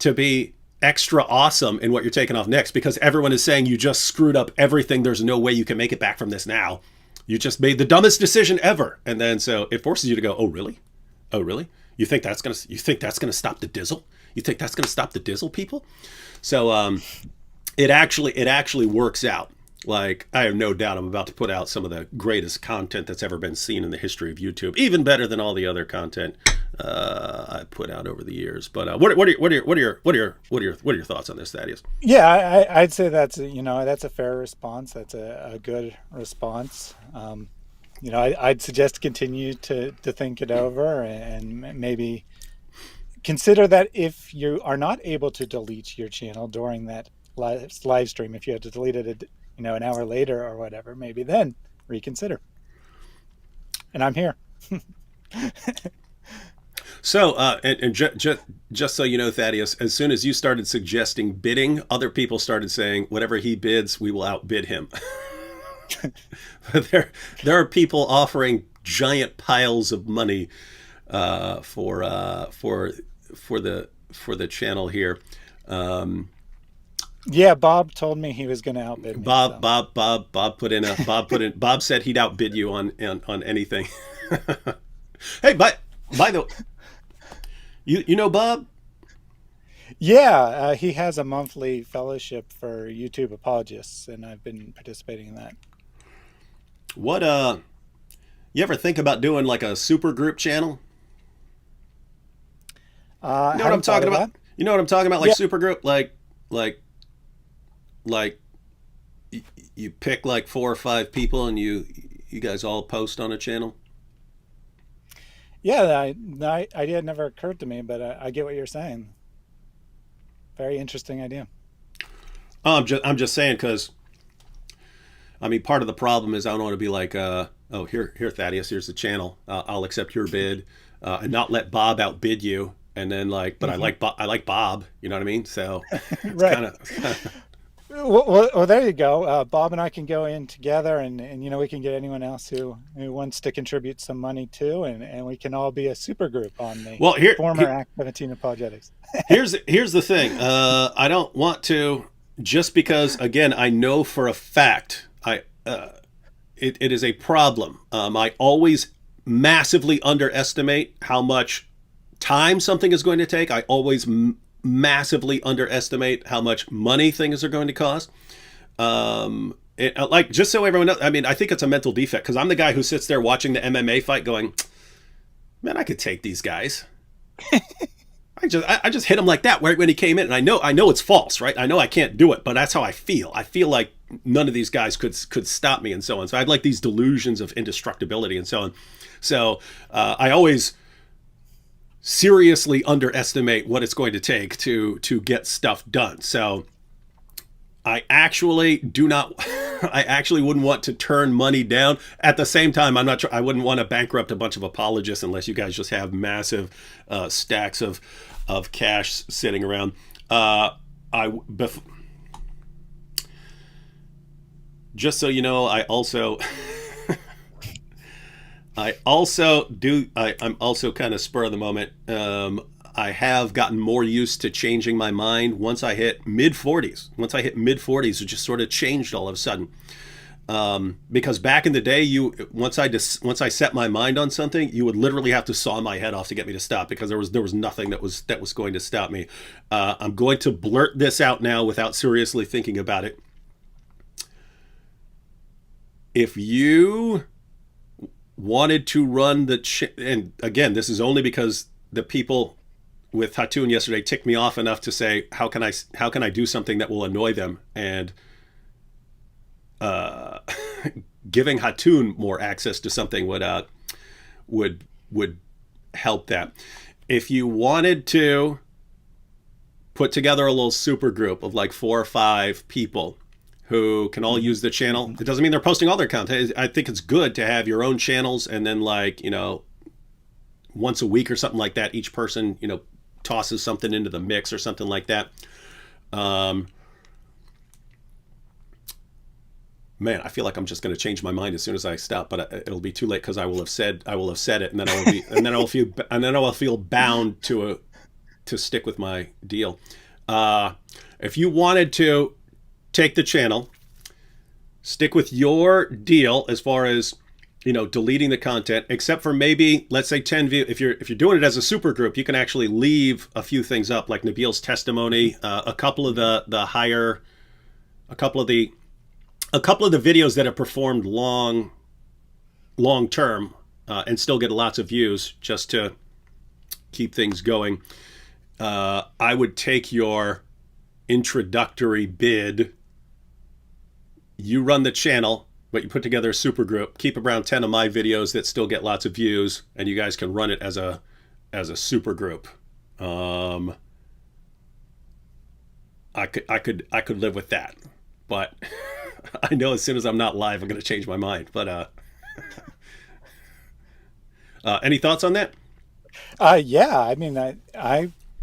to be extra awesome in what you're taking off next, because everyone is saying you just screwed up everything. There's no way you can make it back from this now. You just made the dumbest decision ever. And then so it forces you to go, oh, really? Oh, really? You think that's going to stop the dizzle? You think that's going to stop the dizzle, people? So it actually works out. Like, I have no doubt I'm about to put out some of the greatest content that's ever been seen in the history of YouTube, even better than all the other content I put out over the years. But what are your thoughts on this, Thaddeus? Yeah, I'd say that's a fair response. That's a good response. I'd suggest continue to think it over and maybe consider that if you are not able to delete your channel during that live stream, if you have to delete it an hour later or whatever, maybe then reconsider. And I'm here. So, just so you know, Thaddeus, as soon as you started suggesting bidding, other people started saying, whatever he bids, we will outbid him. There are people offering giant piles of money for the channel here. Yeah, Bob told me he was going to outbid me. Bob said he'd outbid you on anything. Hey, by the way, you know Bob? Yeah, he has a monthly fellowship for YouTube apologists, and I've been participating in that. What you ever think about doing like a super group channel? You know what I'm talking about? You know what I'm talking about? Like, yeah. Super group, like you pick like 4 or 5 people and you guys all post on a channel. Yeah, the idea never occurred to me, but I get what you're saying. Very interesting idea. I'm just saying, because I mean, part of the problem is I don't want to be like, oh, here, Thaddeus, here's the channel. I'll accept your bid, and not let Bob outbid you. And then but I like Bob. You know what I mean? So right. Kinda... Well, there you go. Bob and I can go in together, and we can get anyone else who wants to contribute some money too, and we can all be a super group on the former Act 17 apologetics. Here's the thing. I don't want to, just because, again, I know for a fact it is a problem. I always massively underestimate how much time something is going to take. I always massively underestimate how much money things are going to cost. Just so everyone knows, I mean, I think it's a mental defect, because I'm the guy who sits there watching the MMA fight going, man, I could take these guys. I just hit him like that when he came in, and I know it's false, right? I know I can't do it, but that's how I feel. I feel like none of these guys could stop me, and so on. So I had like these delusions of indestructibility and so on. So I always seriously underestimate what it's going to take to get stuff done. So I actually wouldn't want to turn money down. At the same time, I wouldn't want to bankrupt a bunch of apologists unless you guys just have massive stacks of cash sitting around. Just so you know, I also I'm also kind of spur of the moment. I have gotten more used to changing my mind once I hit mid 40s. Once I hit mid 40s, it just sort of changed all of a sudden. Because back in the day, once I set my mind on something, you would literally have to saw my head off to get me to stop, because there was nothing that was going to stop me. I'm going to blurt this out now without seriously thinking about it. If you wanted to run and again, this is only because the people with Hatun yesterday ticked me off enough to say, how can I do something that will annoy them? And giving Hatun more access to something would help that. If you wanted to put together a little super group of like 4 or 5 people who can all use the channel, it doesn't mean they're posting all their content. I think it's good to have your own channels, and then like, once a week or something like that, each person, tosses something into the mix or something like that. Man, I feel like I'm just going to change my mind as soon as I stop, but it'll be too late, because I will have said it, and then I will feel bound to stick with my deal. If you wanted to take the channel, stick with your deal as far as deleting the content, except for maybe, let's say 10 views. If you're doing it as a super group, you can actually leave a few things up, like Nabil's testimony, a couple of the videos that have performed long term and still get lots of views, just to keep things going. I would take your introductory bid. You run the channel, but you put together a super group. Keep around 10 of my videos that still get lots of views, and you guys can run it as a super group. I could live with that, but I know as soon as I'm not live, I'm going to change my mind. But any thoughts on that? Yeah, I mean,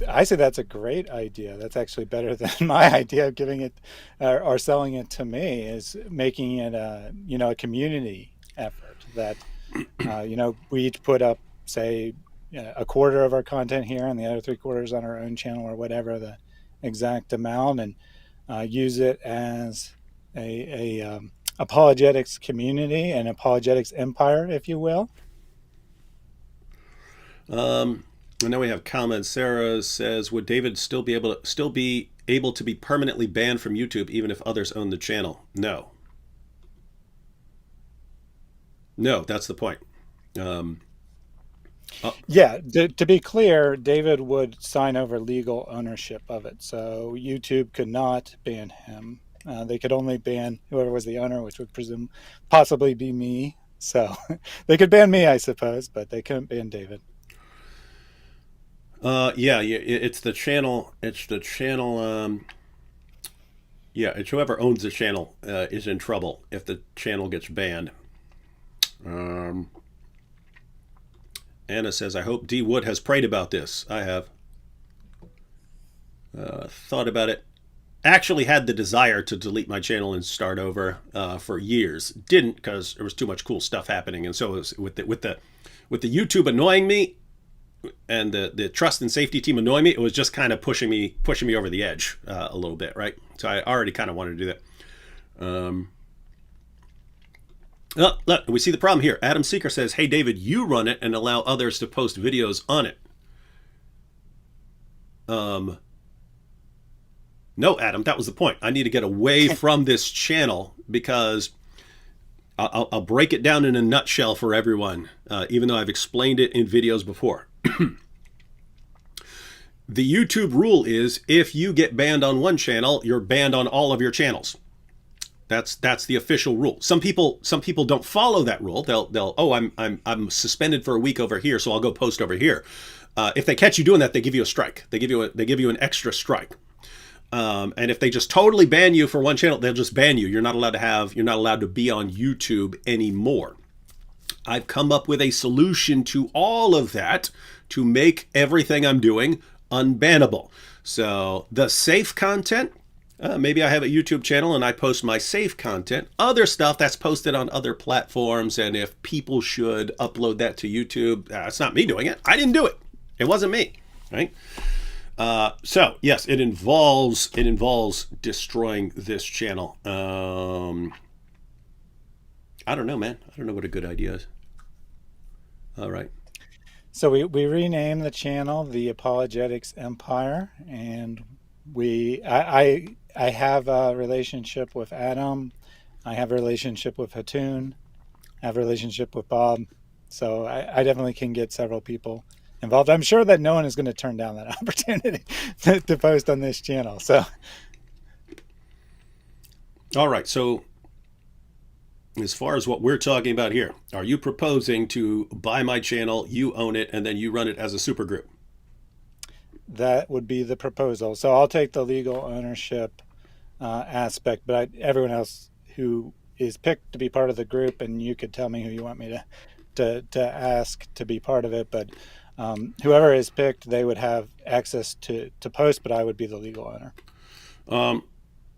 I say that's a great idea. That's actually better than my idea of giving it or selling it to me, is making it a community effort that, we each put up, say, a quarter of our content here and the other 3/4 on our own channel, or whatever the exact amount, and use it as a apologetics community, an apologetics empire, if you will. And then we have comments. Sarah says, would David still be able to be permanently banned from YouTube even if others own the channel? No, that's the point. Yeah, to be clear, David would sign over legal ownership of it, so YouTube could not ban him. They could only ban whoever was the owner, which would possibly be me. So they could ban me, I suppose, but they couldn't ban David. Yeah, it's the channel. It's whoever owns the channel is in trouble if the channel gets banned. Anna says, I hope D. Wood has prayed about this. I have. Thought about it. Actually had the desire to delete my channel and start over for years. Didn't, because there was too much cool stuff happening. And so it was with the YouTube annoying me, and the trust and safety team annoying me, it was just kind of pushing me over the edge a little bit, right? So I already kind of wanted to do that. Look, we see the problem here. Adam Seeker says, hey, David, you run it and allow others to post videos on it. No, Adam, that was the point. I need to get away from this channel, because I'll break it down in a nutshell for everyone, even though I've explained it in videos before. The YouTube rule is, if you get banned on one channel, you're banned on all of your channels. That's the official rule. Some people don't follow that rule. They'll I'm suspended for a week over here, so I'll go post over here. If they catch you doing that, they give you a strike. They give you an extra strike. And if they just totally ban you for one channel, they'll just ban you. You're not allowed to be on YouTube anymore. I've come up with a solution to all of that to make everything I'm doing unbannable. So the safe content Maybe I have a YouTube channel and I post my safe content, other stuff that's posted on other platforms. And if people should upload that to YouTube, it's not me doing it. I didn't do it. It wasn't me, right? So yes, it involves destroying this channel. I don't know, man. I don't know what a good idea is. All right. So we renamed the channel the Apologetics Empire, and I have a relationship with Adam. I have a relationship with Hatun. I have a relationship with Bob. So I definitely can get several people involved. I'm sure that no one is going to turn down that opportunity to post on this channel. So, all right. So, as far as what we're talking about here, are you proposing to buy my channel, you own it, and then you run it as a supergroup? That would be the proposal. So I'll take the legal ownership aspect, but everyone else who is picked to be part of the group, and you could tell me who you want me to ask to be part of it, but whoever is picked, they would have access to post, but I would be the legal owner.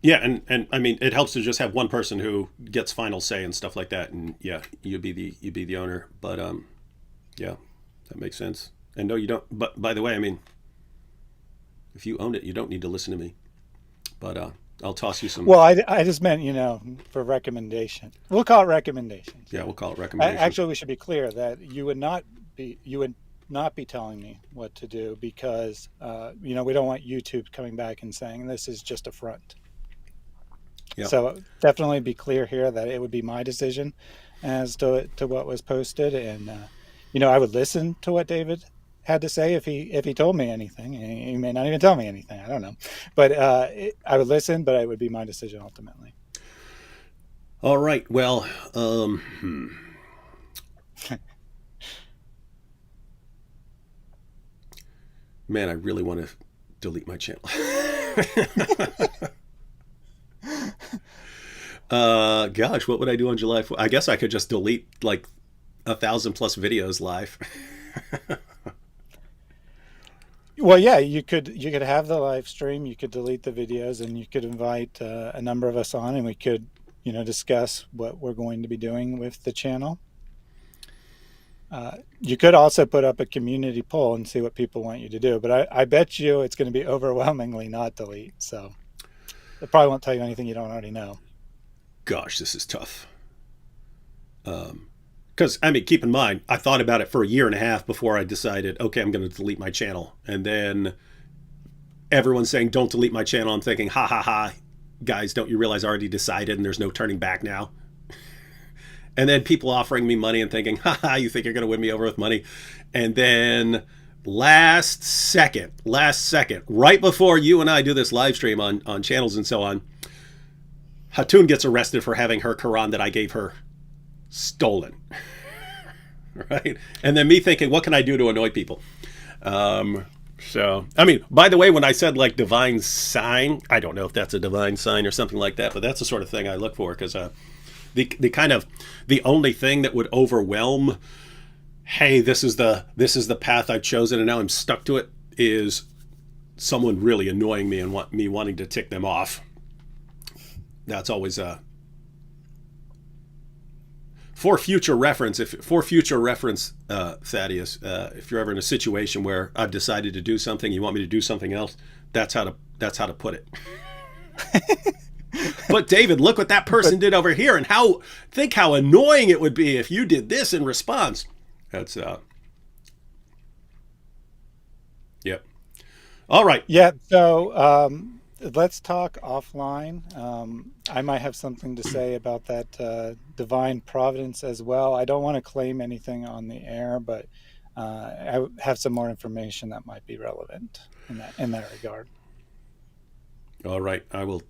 Yeah, and I mean, it helps to just have one person who gets final say and stuff like that, and yeah, you'd be the owner. But yeah, that makes sense. And no, you don't. But by the way, I mean, if you own it, you don't need to listen to me. But I'll toss you some. Well, I just meant, for recommendation. We'll call it recommendations. Yeah, we'll call it recommendations. Actually, we should be clear that you would not be telling me what to do, because we don't want YouTube coming back and saying this is just a front. Yeah. So definitely be clear here that it would be my decision as to what was posted, and I would listen to what David had to say if he told me anything. He may not even tell me anything. I don't know, but I would listen, but it would be my decision ultimately. All right. Well, man, I really want to delete my channel. Gosh, what would I do on July 4th? I guess I could just delete like 1,000+ videos live. Well, yeah, you could have the live stream, you could delete the videos, and you could invite a number of us on, and we could, discuss what we're going to be doing with the channel. You could also put up a community poll and see what people want you to do, but I bet you it's going to be overwhelmingly not delete. So it probably won't tell you anything you don't already know. Gosh, this is tough. Because, I mean, keep in mind, I thought about it for a year and a half before I decided, okay, I'm going to delete my channel. And then everyone's saying, don't delete my channel. I'm thinking, ha, ha, ha. Guys, don't you realize I already decided and there's no turning back now? And then people offering me money and thinking, ha, ha, you think you're going to win me over with money? And then last second, right before you and I do this live stream on channels and so on, Hatun gets arrested for having her Quran that I gave her stolen. Right? And then me thinking, what can I do to annoy people? So, I mean, by the way, when I said like divine sign, I don't know if that's a divine sign or something like that, but that's the sort of thing I look for, because the only thing that would overwhelm, hey, this is the path I've chosen and now I'm stuck to it, is someone really annoying me and wanting to tick them off. That's always for future reference. Thaddeus, if you're ever in a situation where I've decided to do something, you want me to do something else, that's how to put it. But David, look what that person did over here, and think how annoying it would be if you did this in response. That's yep. All right. Yeah. So let's talk offline. I might have something to say about that divine providence as well. I don't want to claim anything on the air, but I have some more information that might be relevant in that regard. All right. I will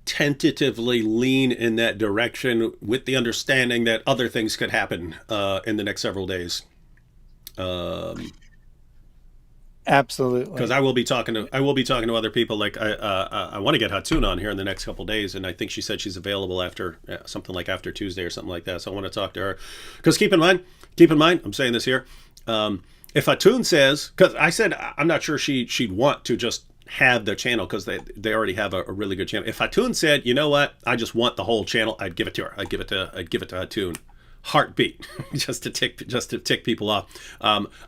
tentatively lean in that direction with the understanding that other things could happen in the next several days. Absolutely. Because I will be talking to other people. Like I want to get Hatun on here in the next couple of days, and I think she said she's available after something like after Tuesday or something like that. So I want to talk to her. Because keep in mind, I'm saying this here. If Hatun says, because I said I'm not sure she'd want to just have the channel because they already have a really good channel. If Hatun said, you know what, I just want the whole channel, I'd give it to her. I'd give it to Hatun. Heartbeat, just to tick people off.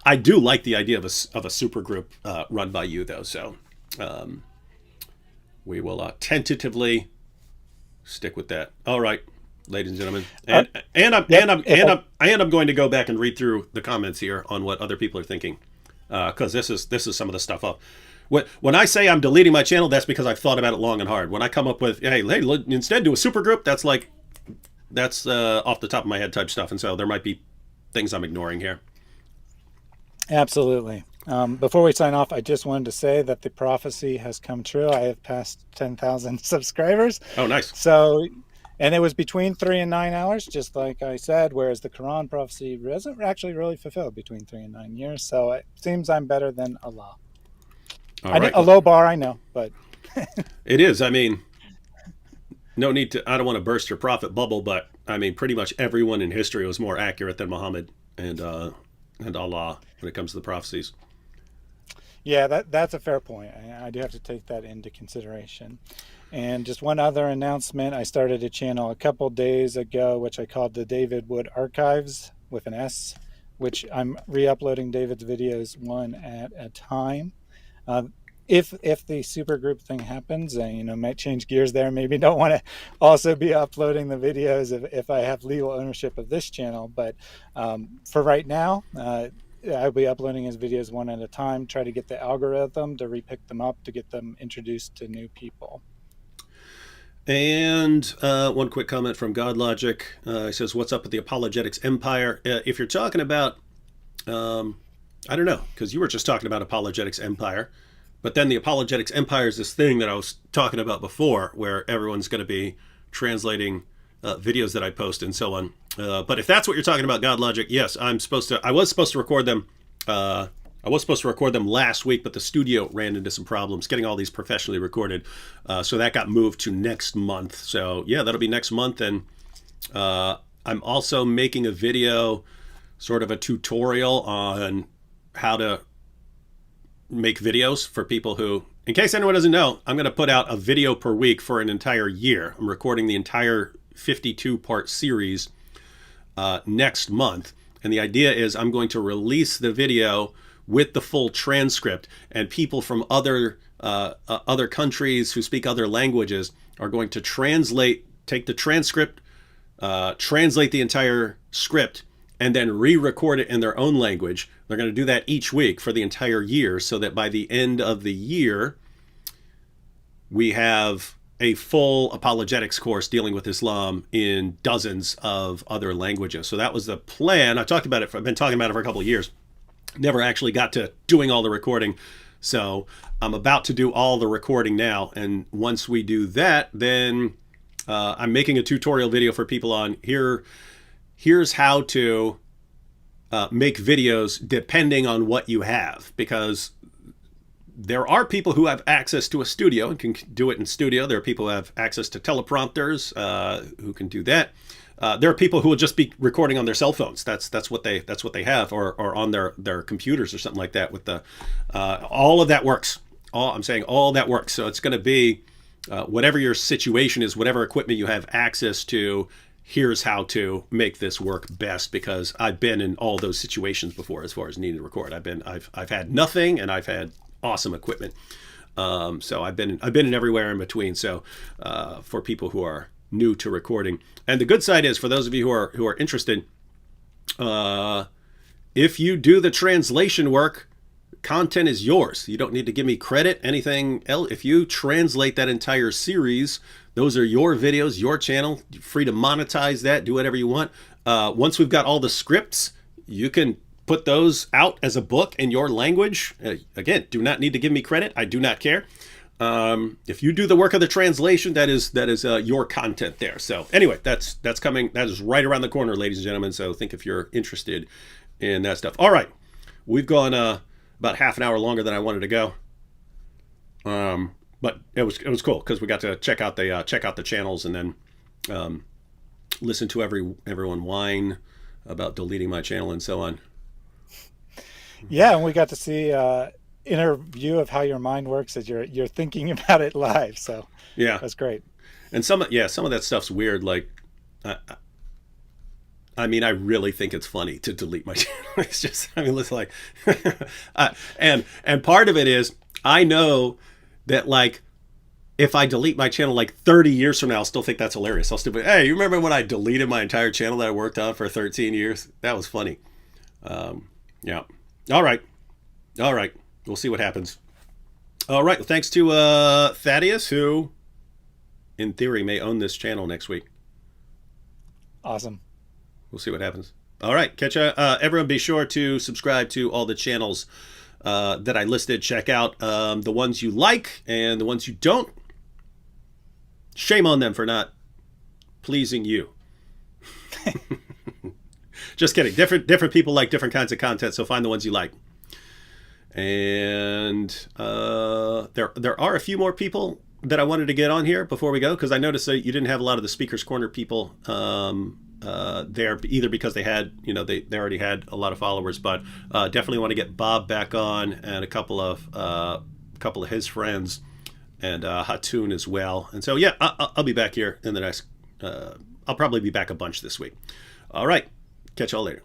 I do like the idea of a super group run by you though, so we will tentatively stick with that. All right, ladies and gentlemen, I'm going to go back and read through the comments here on what other people are thinking, because this is some of the stuff up. When I say I'm deleting my channel, that's because I've thought about it long and hard. When I come up with, hey, instead do a super group, that's off the top of my head type stuff, and so there might be things I'm ignoring here. Absolutely. Before we sign off, I just wanted to say that the prophecy has come true. I have passed 10,000 subscribers. Oh, nice. So, and it was between 3 and 9 hours, just like I said, whereas the Quran prophecy wasn't actually really fulfilled between 3 and 9 years. So it seems I'm better than Allah. Right. A low bar, I know, but it is. I mean, no need to. I don't want to burst your prophet bubble, but I mean, pretty much everyone in history was more accurate than Muhammad and Allah when it comes to the prophecies. Yeah, that's a fair point. I do have to take that into consideration. And just one other announcement: I started a channel a couple days ago, which I called the David Wood Archives with an S, which I'm re-uploading David's videos one at a time. If the super group thing happens, might change gears there. Maybe don't want to also be uploading the videos if I have legal ownership of this channel. But for right now, I'll be uploading his videos one at a time. Try to get the algorithm to repick them up to get them introduced to new people. And one quick comment from GodLogic. He says, "What's up with the apologetics empire?" If you're talking about I don't know, because you were just talking about apologetics empire, but then the apologetics empire is this thing that I was talking about before, where everyone's going to be translating videos that I post and so on. But if that's what you're talking about, GodLogic, yes, I was supposed to record them. I was supposed to record them last week, but the studio ran into some problems getting all these professionally recorded. So that got moved to next month. So yeah, that'll be next month. And I'm also making a video, sort of a tutorial on how to make videos for people who, in case anyone doesn't know, I'm going to put out a video per week for an entire year. I'm recording the entire 52-part series next month. And the idea is I'm going to release the video with the full transcript, and people from other countries who speak other languages are going to take the transcript, translate the entire script, and then re-record it in their own language. They're going to do that each week for the entire year, so that by the end of the year, we have a full apologetics course dealing with Islam in dozens of other languages. So that was the plan. I've been talking about it for a couple of years. Never actually got to doing all the recording. So I'm about to do all the recording now. And once we do that, then I'm making a tutorial video for people on here's how to make videos depending on what you have, because there are people who have access to a studio and can do it in studio. There are people who have access to teleprompters who can do that. There are people who will just be recording on their cell phones. That's what they have, or on their computers or something like that. With the all of that works. All that works. So it's going to be whatever your situation is, whatever equipment you have access to. Here's how to make this work best, because I've been in all those situations before as far as needing to record. I've had nothing, and I've had awesome equipment. So I've been in everywhere in between. So for people who are new to recording, and the good side is, for those of you who are interested, if you do the translation work, content is yours. You don't need to give me credit, anything else. If you translate that entire series, those are your videos, your channel. You're free to monetize that, do whatever you want. Once we've got all the scripts, you can put those out as a book in your language. Again, do not need to give me credit. I do not care. If you do the work of the translation, that is your content there. So anyway, that's coming. That is right around the corner, ladies and gentlemen. So think if you're interested in that stuff. All right, we've gone about half an hour longer than I wanted to go. But it was cool because we got to check out the channels, and then listen to everyone whine about deleting my channel and so on. Yeah, and we got to see inner view of how your mind works as you're thinking about it live. So Yeah, that's great. and some of that stuff's weird. Like, I mean, I really think it's funny to delete my channel. It's just, I mean, it's like, and part of it is I know that, like, if I delete my channel like 30 years from now, I'll still think that's hilarious. I'll still be, hey, you remember when I deleted my entire channel that I worked on for 13 years? That was funny. Yeah. All right. We'll see what happens. All right. Well, thanks to Thaddeus, who, in theory, may own this channel next week. Awesome. We'll see what happens. All right. Catch everyone. Be sure to subscribe to all the channels that I listed. Check out the ones you like and the ones you don't. Shame on them for not pleasing you. Just kidding. Different people like different kinds of content, so find the ones you like. And there are a few more people that I wanted to get on here before we go, because I noticed that you didn't have a lot of the Speaker's Corner people there, either because they had, they already had a lot of followers, but definitely want to get Bob back on, and a couple of his friends, and Hatun as well. And so yeah, I'll be back here in the next. I'll probably be back a bunch this week. All right, catch y'all later.